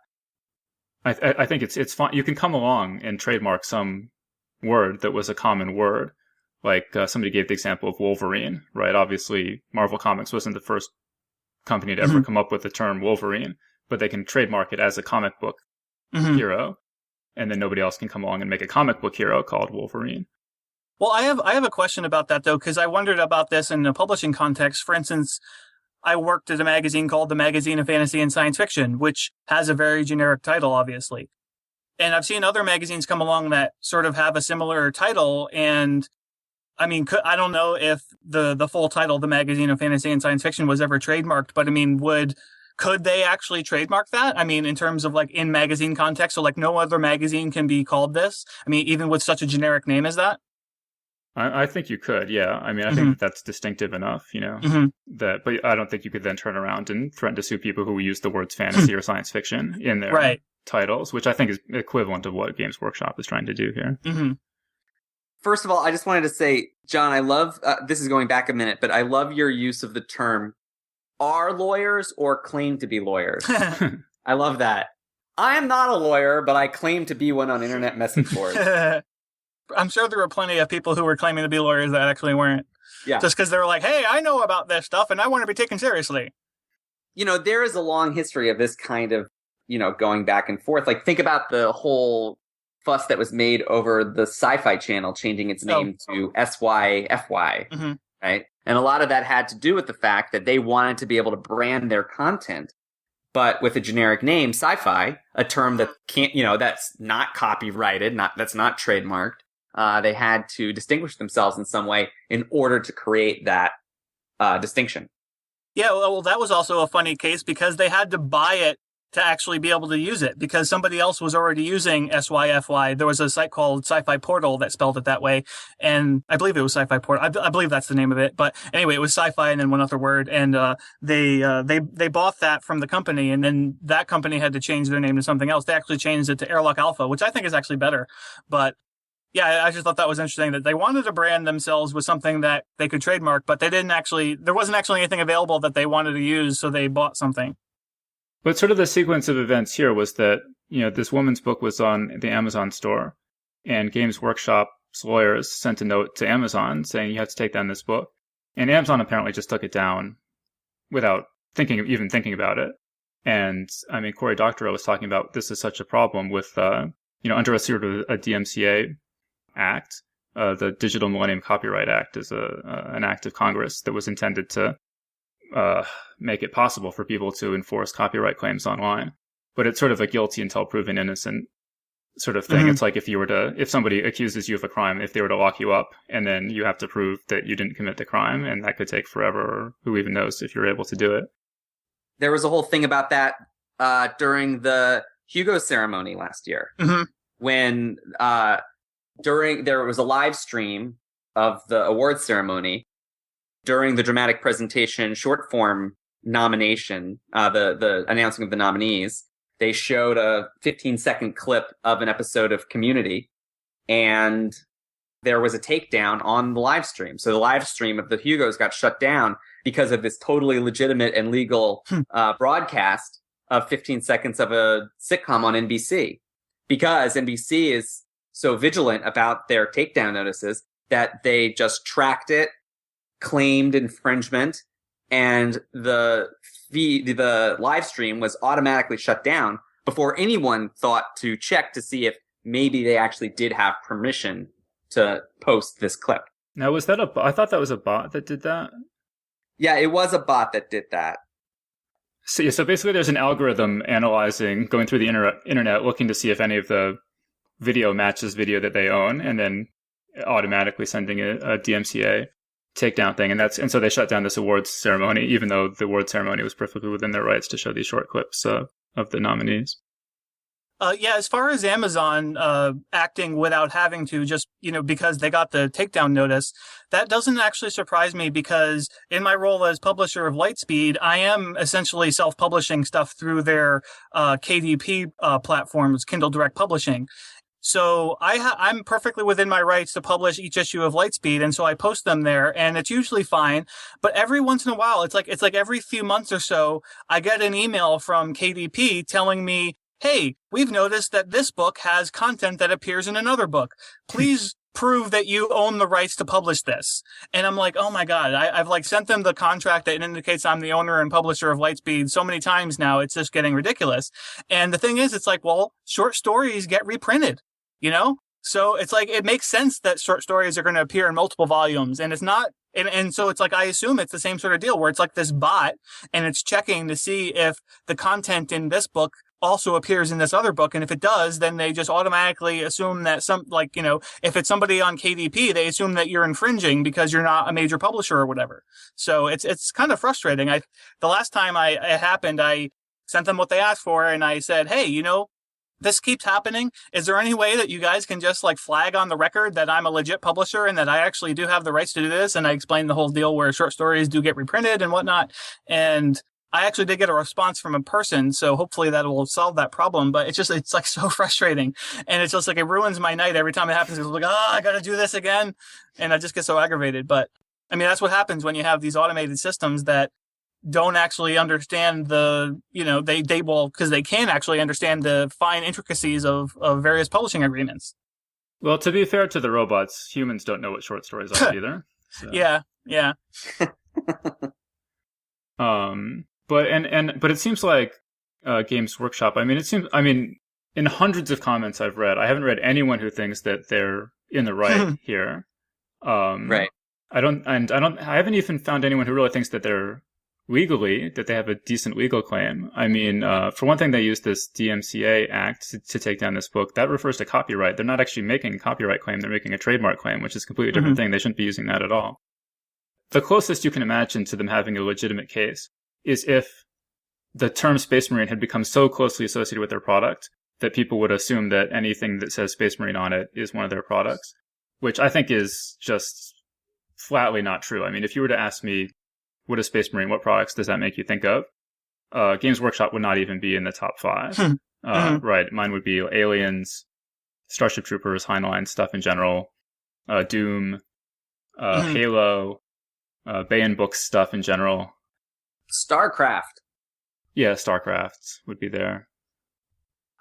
Speaker 2: I think it's fine. You can come along and trademark some word that was a common word. Like somebody gave the example of Wolverine, right? Obviously, Marvel Comics wasn't the first company to ever come up with the term Wolverine, but they can trademark it as a comic book hero, and then nobody else can come along and make a comic book hero called Wolverine.
Speaker 3: Well, I have a question about that, though, because I wondered about this in a publishing context. For instance, I worked at a magazine called the Magazine of Fantasy and Science Fiction, which has a very generic title, obviously. And I've seen other magazines come along that sort of have a similar title, and I mean, I don't know if the full title, the Magazine of Fantasy and Science Fiction, was ever trademarked, but I mean, could they actually trademark that? I mean, in terms of like in magazine context, so like no other magazine can be called this? I mean, even with such a generic name as that?
Speaker 2: I think you could, yeah. I mean, I think that's distinctive enough, but I don't think you could then turn around and threaten to sue people who use the words fantasy or science fiction in their titles, which I think is equivalent of what Games Workshop is trying to do here.
Speaker 3: Mm-hmm.
Speaker 5: First of all, I just wanted to say, John, I love, this is going back a minute, but I love your use of the term "are lawyers" or "claim to be lawyers." I love that. I am not a lawyer, but I claim to be one on internet message boards.
Speaker 3: I'm sure there were plenty of people who were claiming to be lawyers that actually weren't.
Speaker 5: Yeah.
Speaker 3: Just because they were like, hey, I know about this stuff and I want to be taken seriously.
Speaker 5: There is a long history of this kind of, going back and forth. Like, think about the whole fuss that was made over the Sci-Fi Channel changing its name to SYFY, right? And a lot of that had to do with the fact that they wanted to be able to brand their content, but with a generic name, sci-fi, a term that can't, that's not copyrighted, that's not trademarked. They had to distinguish themselves in some way in order to create that distinction.
Speaker 3: Yeah, well, that was also a funny case because they had to buy it to actually be able to use it because somebody else was already using SYFY. There was a site called Sci-Fi Portal that spelled it that way. And I believe it was Sci-Fi Portal. I believe that's the name of it. But anyway, it was sci-fi and then one other word. And they bought that from the company. And then that company had to change their name to something else. They actually changed it to Airlock Alpha, which I think is actually better. But yeah, I just thought that was interesting that they wanted to brand themselves with something that they could trademark, but there wasn't actually anything available that they wanted to use. So they bought something.
Speaker 2: But sort of the sequence of events here was that, this woman's book was on the Amazon store, and Games Workshop's lawyers sent a note to Amazon saying you have to take down this book. And Amazon apparently just took it down without even thinking about it. And I mean, Cory Doctorow was talking about this is such a problem with, under a sort of a DMCA act, the Digital Millennium Copyright Act is an act of Congress that was intended to make it possible for people to enforce copyright claims online. But it's sort of a guilty until proven innocent sort of thing. Mm-hmm. It's like if somebody accuses you of a crime, if they were to lock you up and then you have to prove that you didn't commit the crime, and that could take forever, or who even knows if you're able to do it.
Speaker 5: There was a whole thing about that during the Hugo ceremony last year, when there was a live stream of the awards ceremony. During the dramatic presentation short form nomination, the announcing of the nominees, they showed a 15-second clip of an episode of Community, and there was a takedown on the live stream. So the live stream of the Hugos got shut down because of this totally legitimate and legal broadcast of 15 seconds of a sitcom on NBC. Because NBC is so vigilant about their takedown notices that they just tracked it, claimed infringement, and the live stream was automatically shut down before anyone thought to check to see if maybe they actually did have permission to post this clip.
Speaker 2: Now, was that I thought that was a bot that did that?
Speaker 5: Yeah, it was a bot that did that.
Speaker 2: So basically there's an algorithm going through the internet, looking to see if any of the video matches video that they own, and then automatically sending a DMCA takedown thing, and so they shut down this awards ceremony, even though the awards ceremony was perfectly within their rights to show these short clips of the nominees.
Speaker 3: Yeah, as far as Amazon acting without having to, just because they got the takedown notice, that doesn't actually surprise me because in my role as publisher of Lightspeed, I am essentially self-publishing stuff through their KDP platforms, Kindle Direct Publishing. So I'm perfectly within my rights to publish each issue of Lightspeed, and so I post them there, and it's usually fine. But every once in a while, it's like every few months or so, I get an email from KDP telling me, "Hey, we've noticed that this book has content that appears in another book. Please prove that you own the rights to publish this." And I'm like, oh my God, I've sent them the contract that indicates I'm the owner and publisher of Lightspeed so many times now, it's just getting ridiculous. And the thing is, it's like, well, short stories get reprinted. So it's like, it makes sense that short stories are going to appear in multiple volumes, and it's not, and so it's like, I assume it's the same sort of deal where it's like this bot and it's checking to see if the content in this book also appears in this other book. And if it does, then they just automatically assume that if it's somebody on KDP, they assume that you're infringing because you're not a major publisher or whatever. So it's kind of frustrating. The last time it happened, I sent them what they asked for, and I said, hey, this keeps happening. Is there any way that you guys can just flag on the record that I'm a legit publisher and that I actually do have the rights to do this? And I explained the whole deal where short stories do get reprinted and whatnot. And I actually did get a response from a person, so hopefully that will solve that problem. But it's so frustrating, and it's just it ruins my night every time it happens. It's like, I got to do this again, and I just get so aggravated. But I mean, that's what happens when you have these automated systems that don't actually understand because they can actually understand the fine intricacies of various publishing agreements.
Speaker 2: Well, to be fair to the robots, humans don't know what short stories are either. So.
Speaker 3: Yeah.
Speaker 2: But it seems like Games Workshop. I mean, in hundreds of comments I've read, I haven't read anyone who thinks that they're in the right here.
Speaker 5: Right.
Speaker 2: I haven't even found anyone who really thinks that that they have a decent legal claim. I mean, for one thing, they use this DMCA Act to take down this book. That refers to copyright. They're not actually making a copyright claim. They're making a trademark claim, which is a completely different thing. They shouldn't be using that at all. The closest you can imagine to them having a legitimate case is if the term Space Marine had become so closely associated with their product that people would assume that anything that says Space Marine on it is one of their products, which I think is just flatly not true. I mean, if you were to ask me, what is Space Marine? What products does that make you think of? Games Workshop would not even be in the top 5. Right. Mine would be Aliens, Starship Troopers, Heinlein stuff in general, Doom, Halo, Bayon Books stuff in general.
Speaker 5: StarCraft.
Speaker 2: Yeah, StarCraft would be there.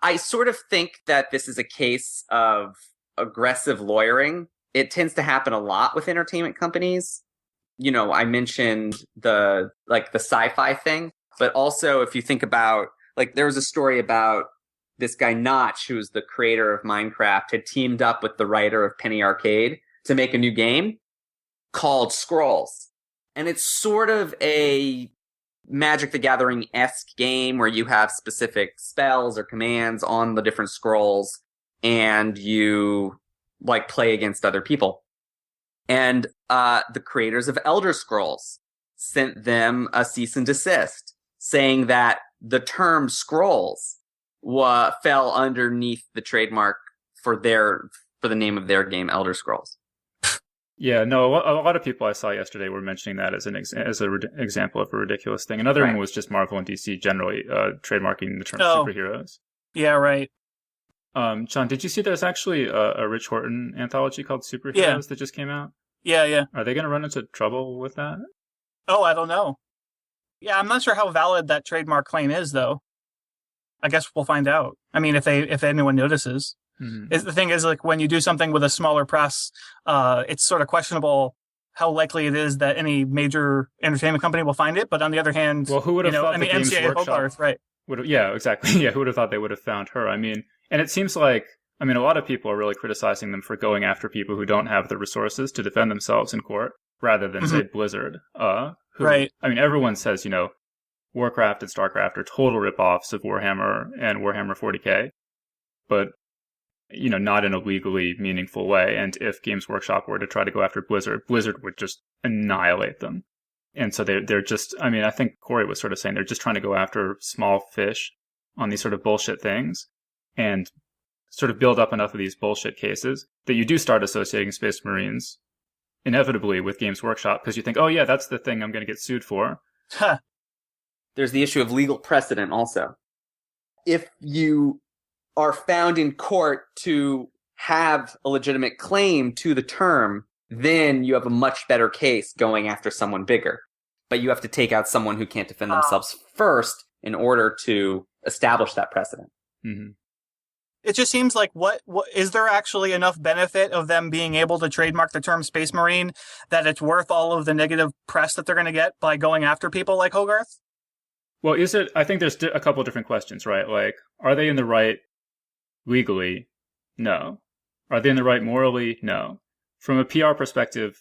Speaker 5: I sort of think that this is a case of aggressive lawyering. It tends to happen a lot with entertainment companies. You know, I mentioned the sci-fi thing, but also if you think about, like, there was a story about this guy Notch, who's the creator of Minecraft, had teamed up with the writer of Penny Arcade to make a new game called Scrolls. And it's sort of a Magic the Gathering-esque game where you have specific spells or commands on the different scrolls and you like play against other people. And the creators of Elder Scrolls sent them a cease and desist saying that the term scrolls fell underneath the trademark for the name of their game, Elder Scrolls.
Speaker 2: Yeah, no, a lot of people I saw yesterday were mentioning that as an example of a ridiculous thing. Another one was just Marvel and DC generally trademarking the term superheroes.
Speaker 3: Yeah, right.
Speaker 2: John, did you see there's actually a Rich Horton anthology called Superheroes that just came out?
Speaker 3: Yeah.
Speaker 2: Are they going to run into trouble with that?
Speaker 3: Oh, I don't know. Yeah, I'm not sure how valid that trademark claim is, though. I guess we'll find out. I mean, if anyone notices. The thing is, like, when you do something with a smaller press, it's sort of questionable how likely it is that any major entertainment company will find it. But on the other hand,
Speaker 2: well, who would have thought the Games
Speaker 3: MCA
Speaker 2: Workshop
Speaker 3: Hogarth, right?
Speaker 2: Yeah, exactly. Yeah, who would have thought they would have found her? I mean, and it seems like, I mean, a lot of people are really criticizing them for going after people who don't have the resources to defend themselves in court, rather than, say, Blizzard.
Speaker 3: Right.
Speaker 2: I mean, everyone says, Warcraft and StarCraft are total rip-offs of Warhammer and Warhammer 40K, but, not in a legally meaningful way. And if Games Workshop were to try to go after Blizzard would just annihilate them. And so they're just, I mean, I think Corey was sort of saying they're just trying to go after small fish on these sort of bullshit things and sort of build up enough of these bullshit cases that you do start associating Space Marines inevitably with Games Workshop because you think, oh yeah, that's the thing I'm going to get sued for.
Speaker 5: There's the issue of legal precedent also. If you are found in court to have a legitimate claim to the term, then you have a much better case going after someone bigger. But you have to take out someone who can't defend themselves first in order to establish that precedent.
Speaker 2: Mm-hmm.
Speaker 3: It just seems like what is there actually enough benefit of them being able to trademark the term Space Marine that it's worth all of the negative press that they're going to get by going after people like Hogarth?
Speaker 2: Well, I think there's a couple of different questions, right? Like, are they in the right legally? No. Are they in the right morally? No. From a PR perspective,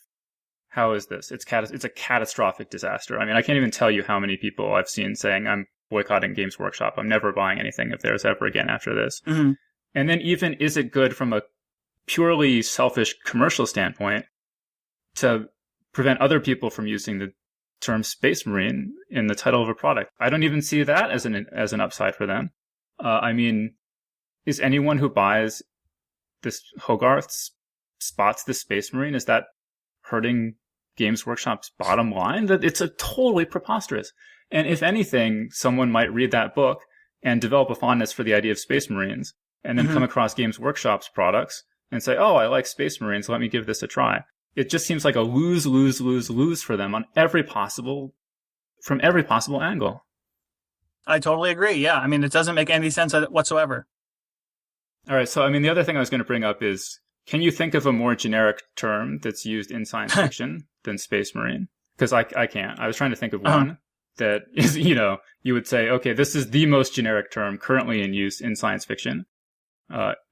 Speaker 2: how is this? It's a catastrophic disaster. I mean, I can't even tell you how many people I've seen saying, I'm boycotting Games Workshop. I'm never buying anything of theirs ever again after this.
Speaker 3: Mm-hmm.
Speaker 2: And then even, is it good from a purely selfish commercial standpoint to prevent other people from using the term Space Marine in the title of a product? I don't even see that as an upside for them. I mean, is anyone who buys this Hogarth spots the Space Marine, is that hurting Games Workshop's bottom line? That it's a totally preposterous. And if anything, someone might read that book and develop a fondness for the idea of Space Marines, and then come across Games Workshop's products and say, oh, I like Space Marines, let me give this a try. It just seems like a lose for them on every possible from every possible angle.
Speaker 3: I totally agree. Yeah. I mean, it doesn't make any sense whatsoever.
Speaker 2: All right. So, I mean, the other thing I was going to bring up is, can you think of a more generic term that's used in science fiction than Space Marine? Because I can't. I was trying to think of one that is, you would say, okay, this is the most generic term currently in use in science fiction,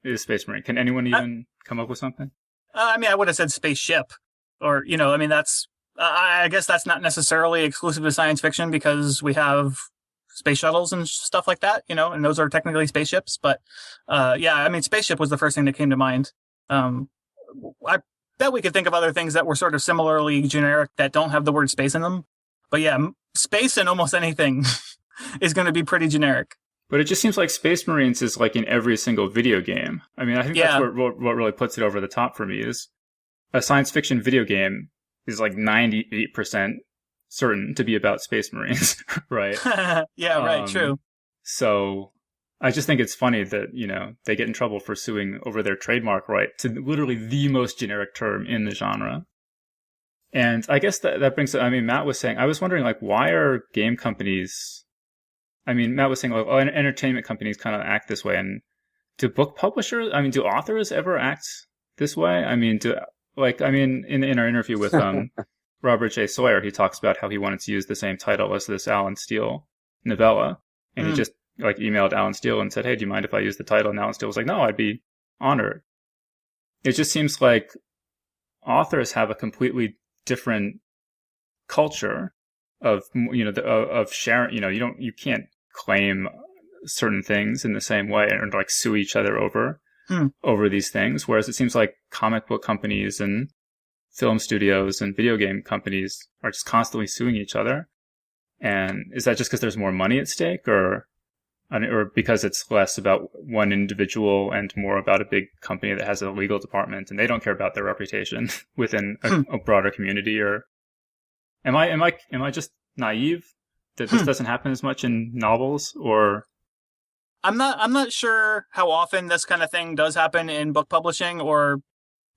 Speaker 2: is Space Marine. Can anyone even come up with something?
Speaker 3: I mean, I would have said spaceship, or, I mean, I guess that's not necessarily exclusive to science fiction because we have space shuttles and stuff like that, and those are technically spaceships. But yeah, I mean, spaceship was the first thing that came to mind. I bet we could think of other things that were sort of similarly generic that don't have the word space in them. But yeah, space and almost anything is going to be pretty generic.
Speaker 2: But it just seems like Space Marines is like in every single video game. I mean, I think that's what really puts it over the top for me is a science fiction video game is like 98% certain to be about Space Marines, right?
Speaker 3: Yeah, right, true.
Speaker 2: So I just think it's funny that, they get in trouble for suing over their trademark right to literally the most generic term in the genre. And I guess that brings up, I mean, Matt was saying, I was wondering, like, why are game companies, I mean, Matt was saying, like, entertainment companies kind of act this way. And do book publishers, I mean, do authors ever act this way? I mean, in our interview with Robert J. Sawyer, he talks about how he wanted to use the same title as this Alan Steele novella. And he just emailed Alan Steele and said, hey, do you mind if I use the title? And Alan Steele was like, no, I'd be honored. It just seems like authors have a completely different culture of sharing, you can't claim certain things in the same way and like sue each other over these things. Whereas it seems like comic book companies and film studios and video game companies are just constantly suing each other. And is that just because there's more money at stake or because it's less about one individual and more about a big company that has a legal department and they don't care about their reputation within a broader community? Or am I just naive that this doesn't happen as much in novels? Or
Speaker 3: I'm not sure how often this kind of thing does happen in book publishing or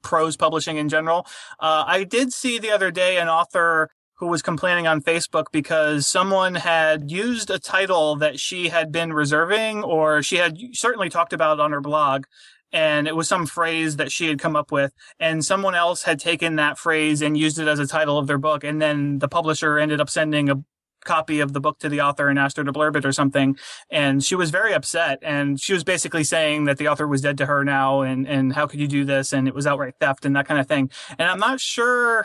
Speaker 3: prose publishing in general. I did see the other day an author who was complaining on Facebook because someone had used a title that she had been reserving, or she had certainly talked about on her blog, and it was some phrase that she had come up with, and someone else had taken that phrase and used it as a title of their book, and then the publisher ended up sending a copy of the book to the author and asked her to blurb it or something, and she was very upset, and she was basically saying that the author was dead to her now, and how could you do this, and it was outright theft and that kind of thing. And I'm not sure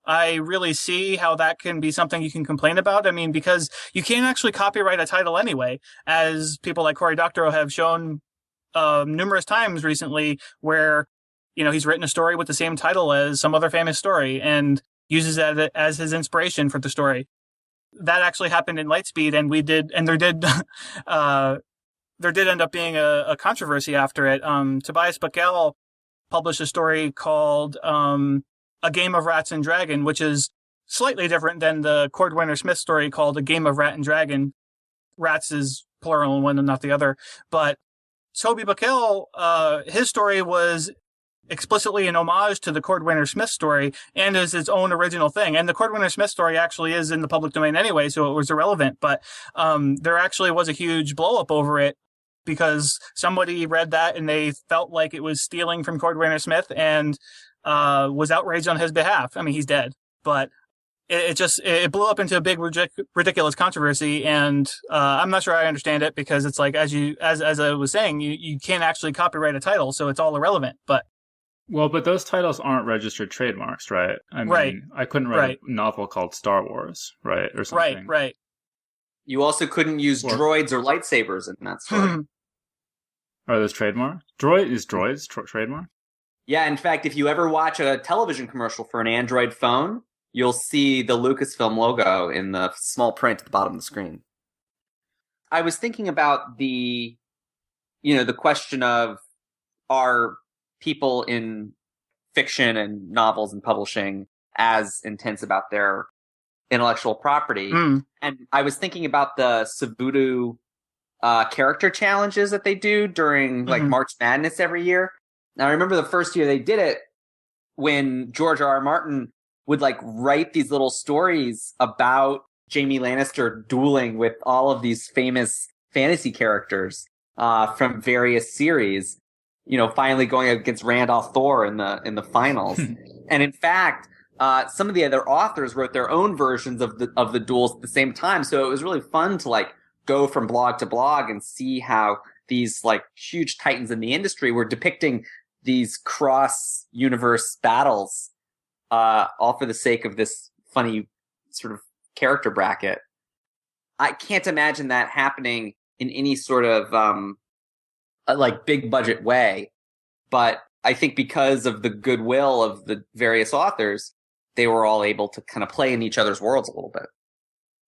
Speaker 3: I really see how that can be something you can complain about. I mean, because you can't actually copyright a title anyway, as people like Cory Doctorow have shown numerous times recently, where, he's written a story with the same title as some other famous story and uses that as his inspiration for the story. That actually happened in Lightspeed, and there did end up being a controversy after it. Tobias Buckell published a story called A Game of Rats and Dragon, which is slightly different than the Cordwainer Smith story called A Game of Rat and Dragon. Rats is plural in one and not the other. But Toby Buckell, his story was explicitly an homage to the Cordwainer Smith story and is its own original thing. And the Cordwainer Smith story actually is in the public domain anyway, so it was irrelevant. But there actually was a huge blow up over it because somebody read that and they felt like it was stealing from Cordwainer Smith and was outraged on his behalf. I mean, he's dead, but it blew up into a big ridiculous controversy, and I'm not sure I understand it because it's like as I was saying, you can't actually copyright a title, so it's all irrelevant. But
Speaker 2: those titles aren't registered trademarks, right? I mean,
Speaker 3: right.
Speaker 2: I couldn't write a novel called Star Wars, right, or something.
Speaker 3: Right.
Speaker 5: You also couldn't use droids or lightsabers in that story.
Speaker 2: Are those trademark? Droids trademark?
Speaker 5: Yeah, in fact, if you ever watch a television commercial for an Android phone, you'll see the Lucasfilm logo in the small print at the bottom of the screen. I was thinking about the question of, are people in fiction and novels and publishing as intense about their intellectual property? And I was thinking about the Subutu character challenges that they do during like March Madness every year. Now, I remember the first year they did it when George R.R. Martin would like write these little stories about Jaime Lannister dueling with all of these famous fantasy characters from various series, finally going against Randolph Thor in the finals. And in fact, some of the other authors wrote their own versions of the duels at the same time. So it was really fun to like go from blog to blog and see how these like huge titans in the industry were depicting these cross universe battles, all for the sake of this funny sort of character bracket. I can't imagine that happening in any sort of like big budget way, but I think because of the goodwill of the various authors, they were all able to kind of play in each other's worlds a little bit.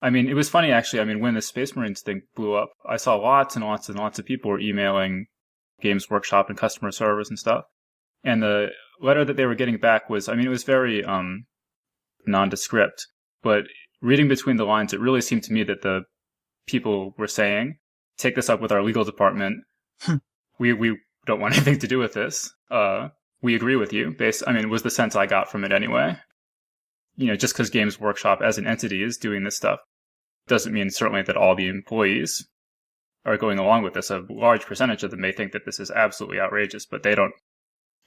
Speaker 2: I mean, it was funny, actually. I mean, when the Space Marines thing blew up, I saw lots and lots and lots of people were emailing Games Workshop and customer service and stuff. And the letter that they were getting back was, I mean, it was very nondescript, but reading between the lines, it really seemed to me that the people were saying, take this up with our legal department. We don't want anything to do with this. We agree with you. Was the sense I got from it anyway. Just because Games Workshop as an entity is doing this stuff doesn't mean certainly that all the employees are going along with this. A large percentage of them may think that this is absolutely outrageous, but they don't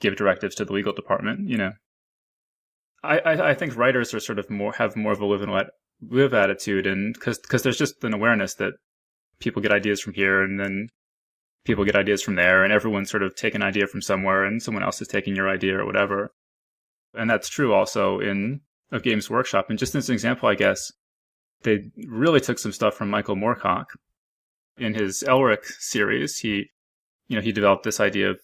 Speaker 2: give directives to the legal department. I think writers are sort of have more of a live attitude, and because there's just an awareness that people get ideas from here, and then people get ideas from there, and everyone's sort of taking an idea from somewhere, and someone else is taking your idea or whatever. And that's true also of Games Workshop. And just as an example, I guess, they really took some stuff from Michael Moorcock. In his Elric series, he developed this idea of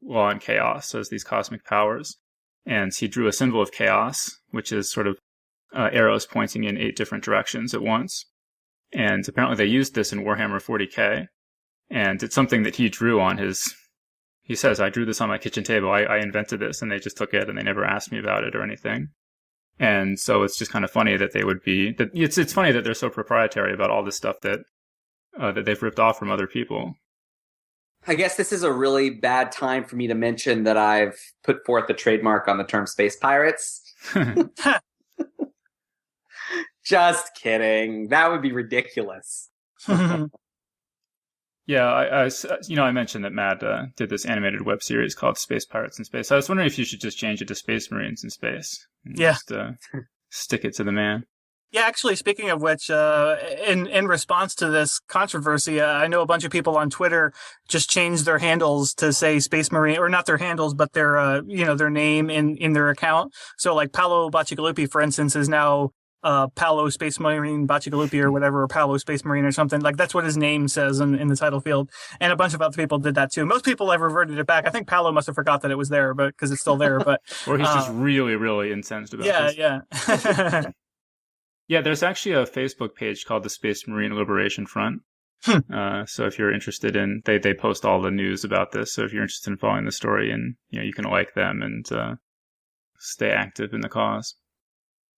Speaker 2: law and chaos as these cosmic powers. And he drew a symbol of chaos, which is sort of arrows pointing in 8 different directions at once. And apparently they used this in Warhammer 40k. And it's something that he drew on he says, I drew this on my kitchen table. I invented this, and they just took it and they never asked me about it or anything. And so it's just kind of funny that they would be, it's funny that they're so proprietary about all this stuff that they've ripped off from other people.
Speaker 5: I guess this is a really bad time for me to mention that I've put forth a trademark on the term space pirates. Just kidding. That would be ridiculous.
Speaker 2: Yeah, I mentioned that Matt did this animated web series called Space Pirates in Space. I was wondering if you should just change it to Space Marines in Space.
Speaker 3: Yeah.
Speaker 2: Just stick it to the man.
Speaker 3: Yeah, actually, speaking of which, in response to this controversy, I know a bunch of people on Twitter just changed their handles to say Space Marine, or not their handles, but their name in their account. So like Paolo Bacigalupi, for instance, is now Paolo Space Marine Bacigalupi or whatever, or Paolo Space Marine or something. Like that's what his name says in the title field. And a bunch of other people did that too. Most people have reverted it back. I think Paolo must have forgot that it was there, but because it's still there. But
Speaker 2: or he's just really, really incensed about this.
Speaker 3: Yeah.
Speaker 2: Yeah, there's actually a Facebook page called the Space Marine Liberation Front. So if you're interested in, they post all the news about this. So if you're interested in following the story, and you can like them and stay active in the cause.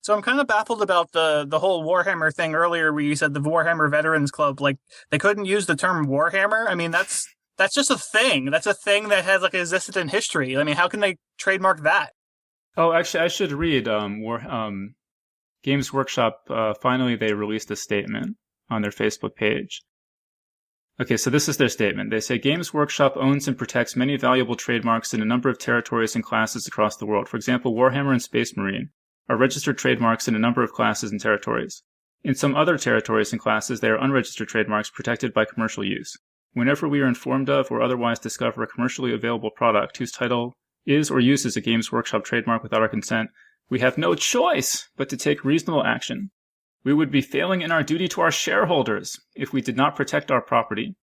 Speaker 3: So I'm kind of baffled about the whole Warhammer thing earlier, where you said the Warhammer Veterans Club, like they couldn't use the term Warhammer. I mean, that's just a thing. That's a thing that has like existed in history. I mean, how can they trademark that?
Speaker 2: Oh, actually, I should read Games Workshop, finally they released a statement on their Facebook page. Okay, so this is their statement. They say, Games Workshop owns and protects many valuable trademarks in a number of territories and classes across the world. For example, Warhammer and Space Marine are registered trademarks in a number of classes and territories. In some other territories and classes, they are unregistered trademarks protected by commercial use. Whenever we are informed of or otherwise discover a commercially available product whose title is or uses a Games Workshop trademark without our consent, we have no choice but to take reasonable action. We would be failing in our duty to our shareholders if we did not protect our property.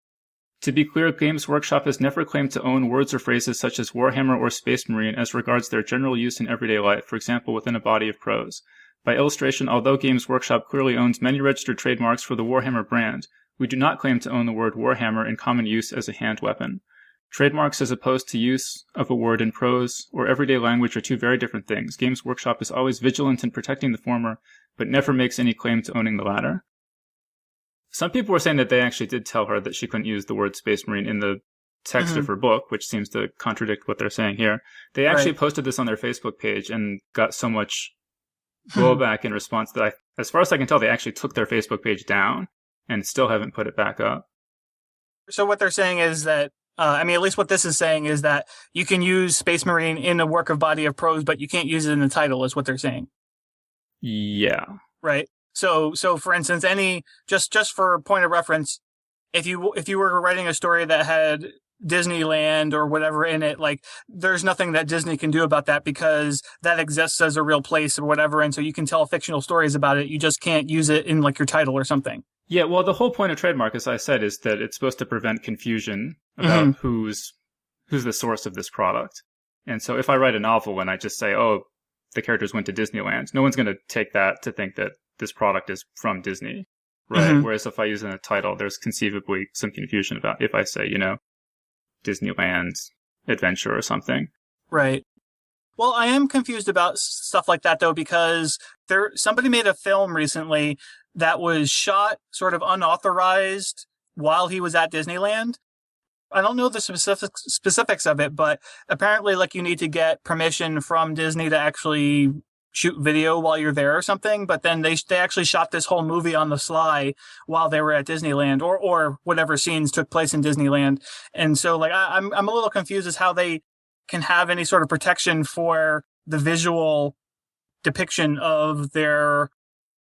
Speaker 2: To be clear, Games Workshop has never claimed to own words or phrases such as Warhammer or Space Marine as regards their general use in everyday life, for example, within a body of prose. By illustration, although Games Workshop clearly owns many registered trademarks for the Warhammer brand, we do not claim to own the word Warhammer in common use as a hand weapon. Trademarks as opposed to use of a word in prose or everyday language are two very different things. Games Workshop is always vigilant in protecting the former, but never makes any claim to owning the latter. Some people were saying that they actually did tell her that she couldn't use the word Space Marine in the text of her book, which seems to contradict what they're saying here. They actually posted this on their Facebook page and got so much blowback in response that as far as I can tell, they actually took their Facebook page down and still haven't put it back up.
Speaker 3: So what they're saying is that, at least what this is saying is that you can use Space Marine in a work of body of prose, but you can't use it in the title, is what they're saying.
Speaker 2: Yeah.
Speaker 3: Right. So for instance, just for point of reference, if you were writing a story that had Disneyland or whatever in it, like there's nothing that Disney can do about that because that exists as a real place or whatever, and so you can tell fictional stories about it. You just can't use it in like your title or something.
Speaker 2: Yeah, well, the whole point of trademark, as I said, is that it's supposed to prevent confusion about who's the source of this product. And so if I write a novel and I just say, oh, the characters went to Disneyland, no one's going to take that to think that this product is from Disney, right? Whereas if I use it in a title, there's conceivably some confusion about if I say, Disneyland Adventure or something.
Speaker 3: Right. Well, I am confused about stuff like that, though, because somebody made a film recently that was shot sort of unauthorized while he was at Disneyland. I don't know the specifics of it, but apparently, like, you need to get permission from Disney to actually shoot video while you're there or something. But then they actually shot this whole movie on the sly while they were at Disneyland, or whatever scenes took place in Disneyland. And so, like, I'm a little confused as how they can have any sort of protection for the visual depiction of their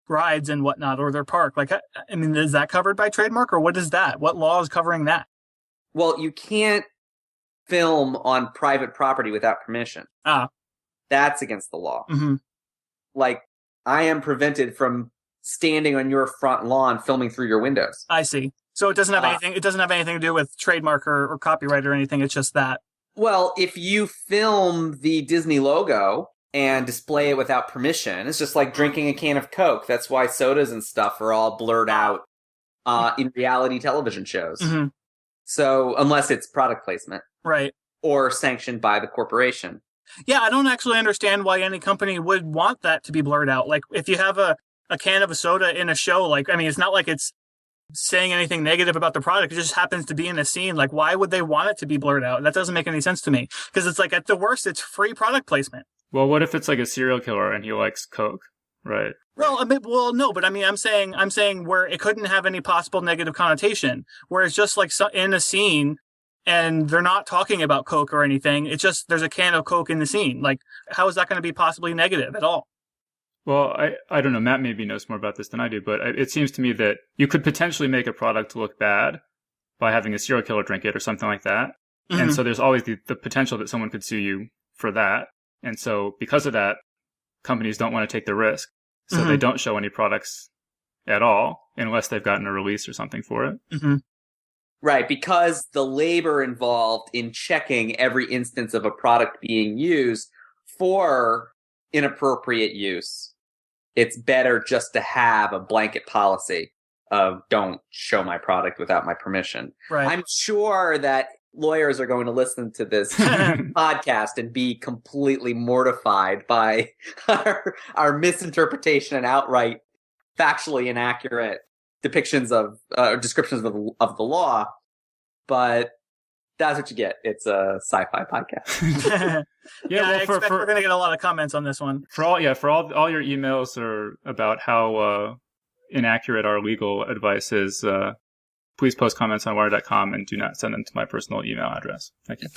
Speaker 3: rides and whatnot, or their park. Like, I mean, is that covered by trademark, or what is that? What law is covering that?
Speaker 5: Well, you can't film on private property without permission. That's against the law. Like, I am prevented from standing on your front lawn filming through your windows.
Speaker 3: I see. So it doesn't have anything. It doesn't have anything to do with trademark or copyright or anything. It's just that.
Speaker 5: Well, if you film the Disney logo and display it without permission, it's just like drinking a can of Coke. That's why sodas and stuff are all blurred out in reality television shows. So unless it's product placement,
Speaker 3: right,
Speaker 5: or sanctioned by the corporation.
Speaker 3: Yeah, I don't actually understand why any company would want that to be blurred out. Like, if you have a can of a soda in a show, like, I mean, it's not like it's saying anything negative about the product. It just happens to be in a scene. Like, why would they want it to be blurred out? That doesn't make any sense to me. Because it's like, at the worst, it's free product placement.
Speaker 2: Well, what if it's like a serial killer and he likes Coke, right?
Speaker 3: Well, no, but I mean, I'm saying where it couldn't have any possible negative connotation, where it's just like in a scene and they're not talking about Coke or anything. It's just there's a can of Coke in the scene. Like, how is that going to be possibly negative at all?
Speaker 2: Well, I don't know. Matt maybe knows more about this than I do, but it seems to me that you could potentially make a product look bad by having a serial killer drink it or something like that. And so there's always the potential that someone could sue you for that. And so because of that, companies don't want to take the risk. So they don't show any products at all unless they've gotten a release or something for it.
Speaker 5: Right, because the labor involved in checking every instance of a product being used for inappropriate use, it's better just to have a blanket policy of don't show my product without my permission.
Speaker 3: Right.
Speaker 5: I'm sure that lawyers are going to listen to this podcast and be completely mortified by our misinterpretation and outright factually inaccurate depictions of descriptions of the law. But that's what you get. It's a sci-fi podcast.
Speaker 3: I expect we're going to get a lot of comments on this one.
Speaker 2: For all your emails are about how inaccurate our legal advice is. Please post comments on wire.com and do not send them to my personal email address. Thank you.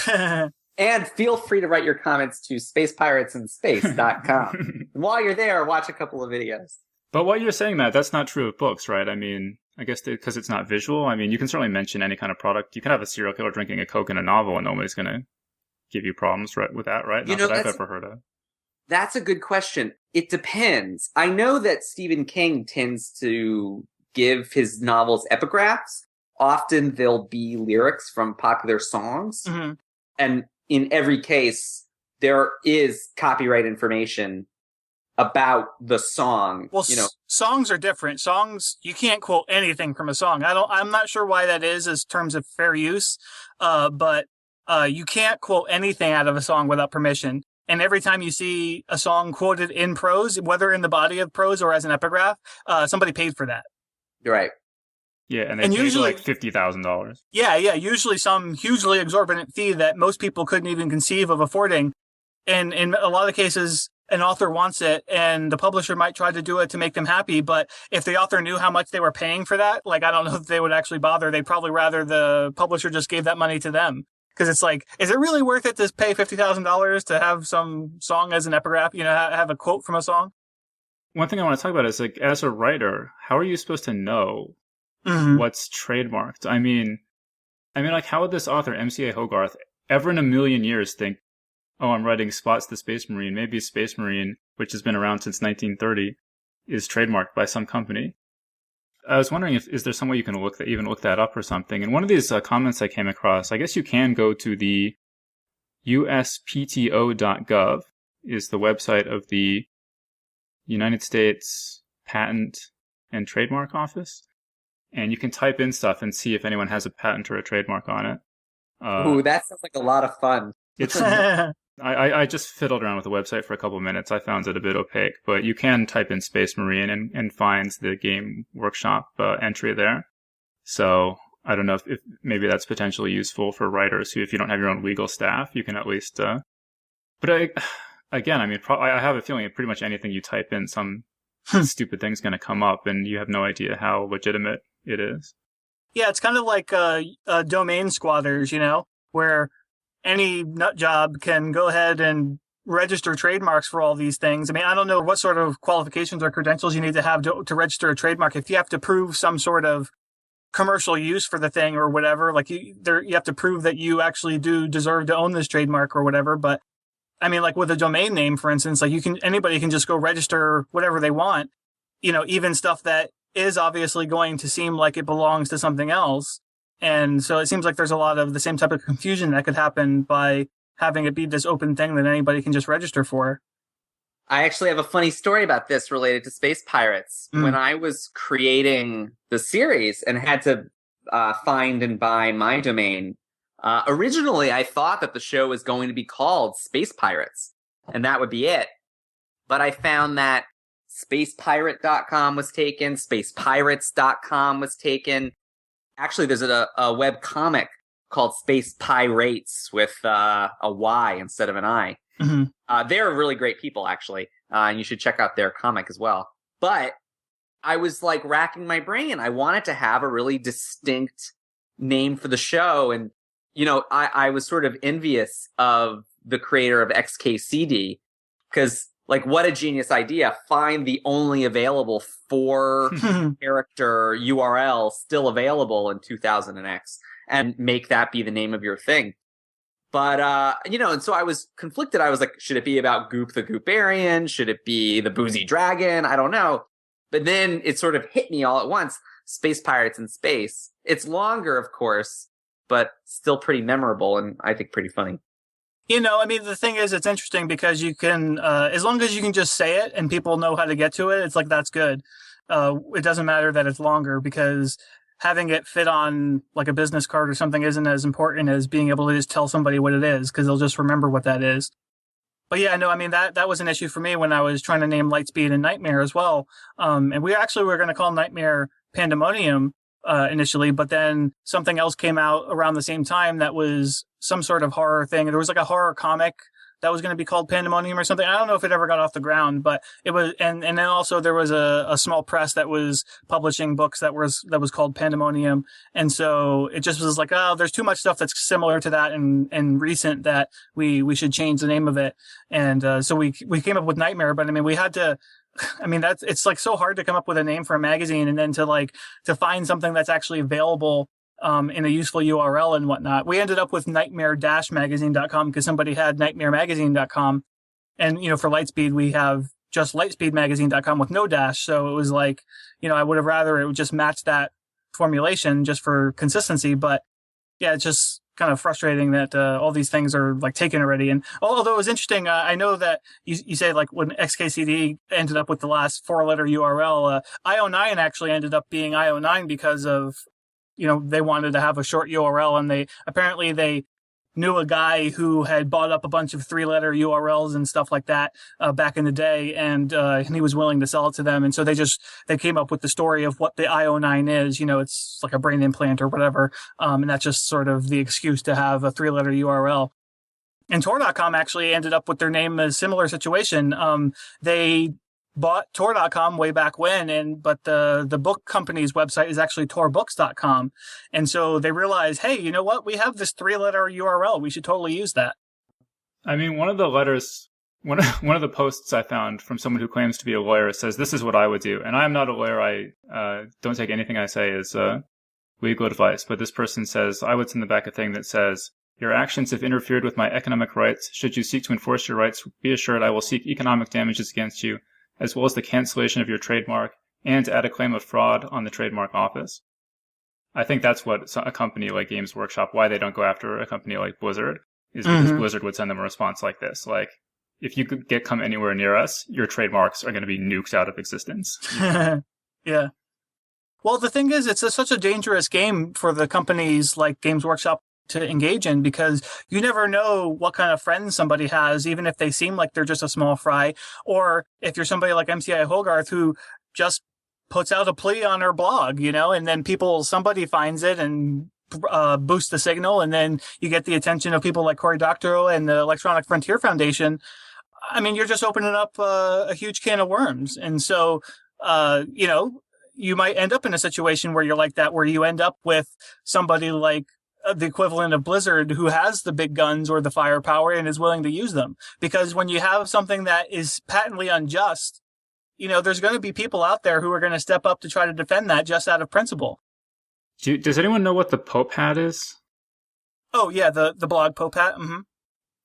Speaker 5: And feel free to write your comments to spacepiratesindspace.com. And while you're there, watch a couple of videos.
Speaker 2: But what you're saying, Matt, that's not true of books, right? I mean, I guess because it's not visual. I mean, you can certainly mention any kind of product. You can have a serial killer drinking a Coke in a novel and nobody's going to give you problems with that, right? Not that I've ever heard of.
Speaker 5: That's a good question. It depends. I know that Stephen King tends to give his novels epigraphs. Often there'll be lyrics from popular songs. And in every case, there is copyright information about the song.
Speaker 3: Well, songs are different. Songs, you can't quote anything from a song. I'm not sure why that is as terms of fair use. But you can't quote anything out of a song without permission. And every time you see a song quoted in prose, whether in the body of prose or as an epigraph, somebody paid for that.
Speaker 5: Right.
Speaker 2: Yeah, and they paid usually, like $50,000. Yeah,
Speaker 3: usually some hugely exorbitant fee that most people couldn't even conceive of affording. And in a lot of cases, an author wants it, and the publisher might try to do it to make them happy. But if the author knew how much they were paying for that, like, I don't know if they would actually bother. They'd probably rather the publisher just gave that money to them. Because it's like, is it really worth it to pay $50,000 to have some song as an epigraph, have a quote from a song?
Speaker 2: One thing I want to talk about is, like, as a writer, how are you supposed to know what's trademarked? I mean, like, how would this author, MCA Hogarth, ever in a million years think, oh, I'm writing Spots the Space Marine. Maybe Space Marine, which has been around since 1930, is trademarked by some company. I was wondering is there some way you can look that up or something? And one of these comments I came across, I guess you can go to the uspto.gov is the website of the United States Patent and Trademark Office. And you can type in stuff and see if anyone has a patent or a trademark on it.
Speaker 5: Ooh, that sounds like a lot of fun.
Speaker 2: It's I just fiddled around with the website for a couple of minutes. I found it a bit opaque, but you can type in Space Marine and find the Game Workshop entry there. So I don't know if maybe that's potentially useful for writers who, if you don't have your own legal staff, you can at least. But I have a feeling that pretty much anything you type in, some stupid thing's going to come up, and you have no idea how legitimate it is.
Speaker 3: Yeah, it's kind of like domain squatters, where any nut job can go ahead and register trademarks for all these things. I mean, I don't know what sort of qualifications or credentials you need to have to register a trademark. If you have to prove some sort of commercial use for the thing or whatever, like you have to prove that you actually do deserve to own this trademark or whatever. But I mean, like with a domain name, for instance, like anybody can just go register whatever they want, even stuff that is obviously going to seem like it belongs to something else. And so it seems like there's a lot of the same type of confusion that could happen by having it be this open thing that anybody can just register for.
Speaker 5: I actually have a funny story about this related to Space Pirates. When I was creating the series and had to find and buy my domain, originally I thought that the show was going to be called Space Pirates, and that would be it. But I found that spacepirate.com was taken, spacepirates.com was taken. Actually, there's a web comic called Space Pirates with a Y instead of an I. They're really great people, actually, and you should check out their comic as well. But I was like racking my brain. I wanted to have a really distinct name for the show, and I was sort of envious of the creator of XKCD because, like, what a genius idea. Find the only available 4-character URL still available in 2000X and make that be the name of your thing. But, and so I was conflicted. I was like, should it be about Goop the Gooparian? Should it be the Boozy Dragon? I don't know. But then it sort of hit me all at once. Space Pirates in Space. It's longer, of course, but still pretty memorable and I think pretty funny.
Speaker 3: The thing is, it's interesting because you can, as long as you can just say it and people know how to get to it, it's like, that's good. It doesn't matter that it's longer because having it fit on like a business card or something isn't as important as being able to just tell somebody what it is because they'll just remember what that is. But yeah, no, I mean, that was an issue for me when I was trying to name Lightspeed and Nightmare as well. And we actually were going to call Nightmare Pandemonium initially, but then something else came out around the same time that was some sort of horror thing. There was like a horror comic that was going to be called Pandemonium or something. I don't know if it ever got off the ground, but it was, and then also there was a small press that was publishing books that was called Pandemonium. And so it just was like, oh, there's too much stuff that's similar to that and recent that we should change the name of it. And so we came up with Nightmare, but I mean, we had to, it's like so hard to come up with a name for a magazine and then to find something that's actually available in a useful URL and whatnot. We ended up with nightmare-magazine.com because somebody had nightmaremagazine.com. And, for Lightspeed, we have just lightspeedmagazine.com with no dash. So it was like, I would have rather it would just match that formulation just for consistency. But yeah, it's just kind of frustrating that all these things are like taken already. And although it was interesting, I know that you say like when XKCD ended up with the last 4-letter URL, IO9 actually ended up being IO9 because of, they wanted to have a short URL, and they knew a guy who had bought up a bunch of 3-letter URLs and stuff like that back in the day, and he was willing to sell it to them. And so they came up with the story of what the IO9 is. It's like a brain implant or whatever, and that's just sort of the excuse to have a 3-letter URL. And Tor.com actually ended up with their name a similar situation. They bought Tor.com way back when, but the book company's website is actually torbooks.com. And so they realized, hey, you know what? We have this 3-letter URL. We should totally use that.
Speaker 2: I mean, one of the posts I found from someone who claims to be a lawyer says, this is what I would do. And I am not a lawyer. I don't take anything I say as legal advice. But this person says, I would send back a thing that says, your actions have interfered with my economic rights. Should you seek to enforce your rights, be assured I will seek economic damages against you, as well as the cancellation of your trademark, and add a claim of fraud on the trademark office. I think that's what a company like Games Workshop, why they don't go after a company like Blizzard, is because Blizzard would send them a response like this. Like, if you could come anywhere near us, your trademarks are going to be nuked out of existence.
Speaker 3: Yeah. Well, the thing is, it's such a dangerous game for the companies like Games Workshop to engage in, because you never know what kind of friends somebody has, even if they seem like they're just a small fry, or if you're somebody like MCI Hogarth who just puts out a plea on her blog, and then somebody finds it and boosts the signal, and then you get the attention of people like Cory Doctorow and the Electronic Frontier Foundation. I mean, you're just opening up a huge can of worms. And so, you might end up in a situation where you're like that, where you end up with somebody like the equivalent of Blizzard who has the big guns or the firepower and is willing to use them. Because when you have something that is patently unjust, there's going to be people out there who are going to step up to try to defend that just out of principle.
Speaker 2: Does anyone know what the Pope hat is?
Speaker 3: Oh, yeah, the blog Pope hat. Mm-hmm.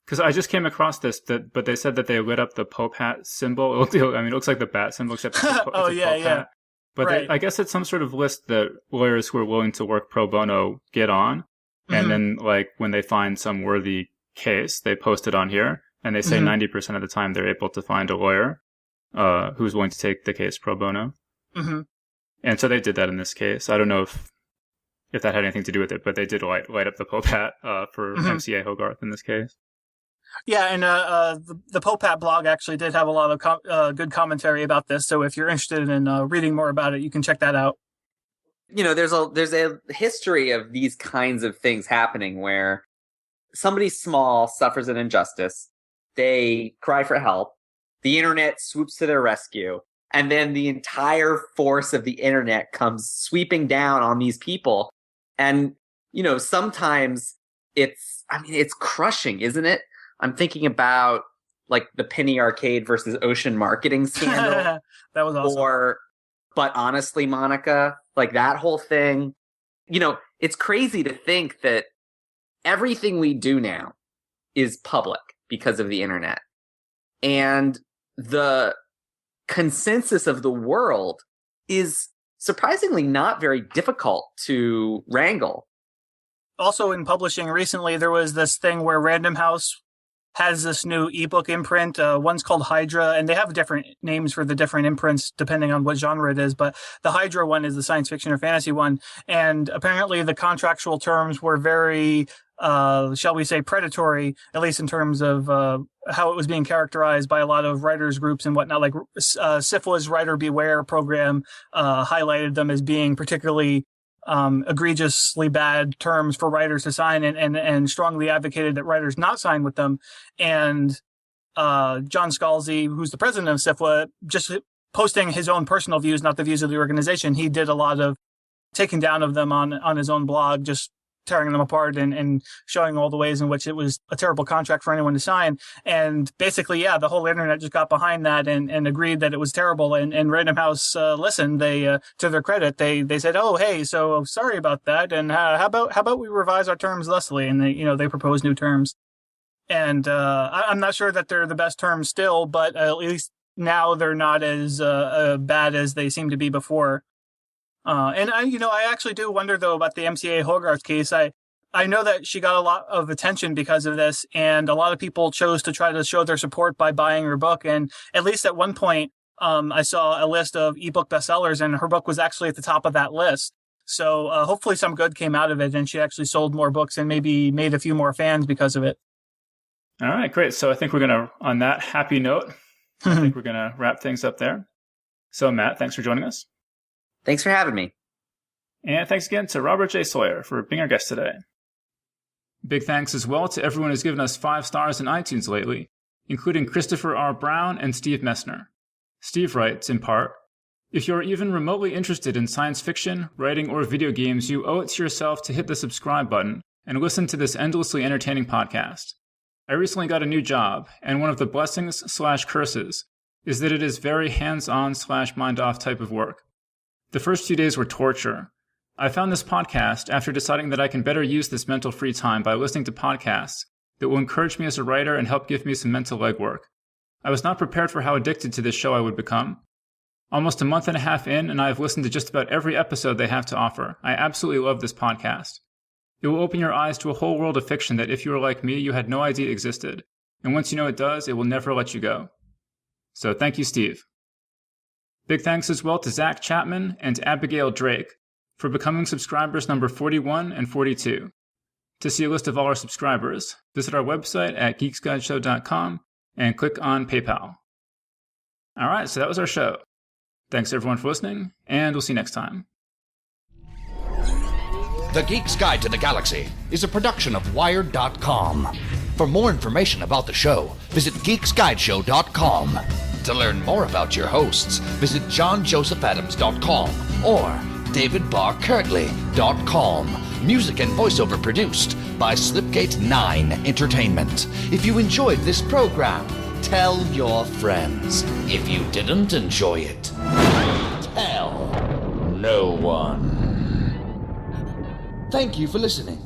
Speaker 2: Because I just came across this, but they said that they lit up the Pope hat symbol. It looks like the bat symbol, except it's a Pope hat. But right. I guess it's some sort of list that lawyers who are willing to work pro bono get on. And then, like, when they find some worthy case, they post it on here. And they say 90% of the time they're able to find a lawyer who's willing to take the case pro bono. Mm-hmm. And so they did that in this case. I don't know if that had anything to do with it, but they did light up the Pope hat for MCA Hogarth in this case.
Speaker 3: Yeah, and the Pope Hat blog actually did have a lot of good commentary about this. So if you're interested in reading more about it, you can check that out.
Speaker 5: There's a history of these kinds of things happening where somebody small suffers an injustice, they cry for help, the internet swoops to their rescue, and then the entire force of the internet comes sweeping down on these people. And, sometimes it's crushing, isn't it? I'm thinking about like the Penny Arcade versus Ocean marketing scandal.
Speaker 3: That was awesome.
Speaker 5: But honestly, Monica, like that whole thing, it's crazy to think that everything we do now is public because of the internet. And the consensus of the world is surprisingly not very difficult to wrangle.
Speaker 3: Also in publishing recently, there was this thing where Random House has this new ebook imprint. One's called Hydra, and they have different names for the different imprints depending on what genre it is. But the Hydra one is the science fiction or fantasy one. And apparently the contractual terms were very, shall we say, predatory, at least in terms of how it was being characterized by a lot of writers groups and whatnot. Like SIFLA's Writer Beware program highlighted them as being particularly egregiously bad terms for writers to sign, and strongly advocated that writers not sign with them. And John Scalzi, who's the president of SIFLA, just posting his own personal views, not the views of the organization, he did a lot of taking down of them on his own blog, just tearing them apart and showing all the ways in which it was a terrible contract for anyone to sign. And basically, yeah, the whole internet just got behind that and agreed that it was terrible. And Random House listened. They, to their credit, they said, "Oh, hey, so sorry about that. And how about we revise our terms thusly?" And they proposed new terms. And I'm not sure that they're the best terms still, but at least now they're not as bad as they seemed to be before. And I actually do wonder though about the MCA Hogarth case. I know that she got a lot of attention because of this, and a lot of people chose to try to show their support by buying her book. And at least at one point, I saw a list of ebook bestsellers, and her book was actually at the top of that list. So hopefully some good came out of it, and she actually sold more books and maybe made a few more fans because of it.
Speaker 2: All right, great. So I think we're going to, on that happy note, I think we're going to wrap things up there. So Matt, thanks for joining us.
Speaker 5: Thanks for having me.
Speaker 2: And thanks again to Robert J. Sawyer for being our guest today. Big thanks as well to everyone who's given us 5 stars in iTunes lately, including Christopher R. Brown and Steve Messner. Steve writes, in part, "If you're even remotely interested in science fiction, writing, or video games, you owe it to yourself to hit the subscribe button and listen to this endlessly entertaining podcast. I recently got a new job, and one of the blessings/curses is that it is very hands-on/mind-off type of work. The first few days were torture. I found this podcast after deciding that I can better use this mental free time by listening to podcasts that will encourage me as a writer and help give me some mental legwork. I was not prepared for how addicted to this show I would become. Almost a month and a half in, and I have listened to just about every episode they have to offer. I absolutely love this podcast. It will open your eyes to a whole world of fiction that if you are like me, you had no idea existed. And once you know it does, it will never let you go." So thank you, Steve. Big thanks as well to Zach Chapman and Abigail Drake for becoming subscribers number 41 and 42. To see a list of all our subscribers, visit our website at geeksguideshow.com and click on PayPal. All right, so that was our show. Thanks everyone for listening, and we'll see you next time.
Speaker 1: The Geek's Guide to the Galaxy is a production of Wired.com. For more information about the show, visit geeksguideshow.com. To learn more about your hosts, visit johnjosephadams.com or davidbarrkirtley.com. Music and voiceover produced by Slipgate 9 Entertainment. If you enjoyed this program, tell your friends. If you didn't enjoy it, tell no one. Thank you for listening.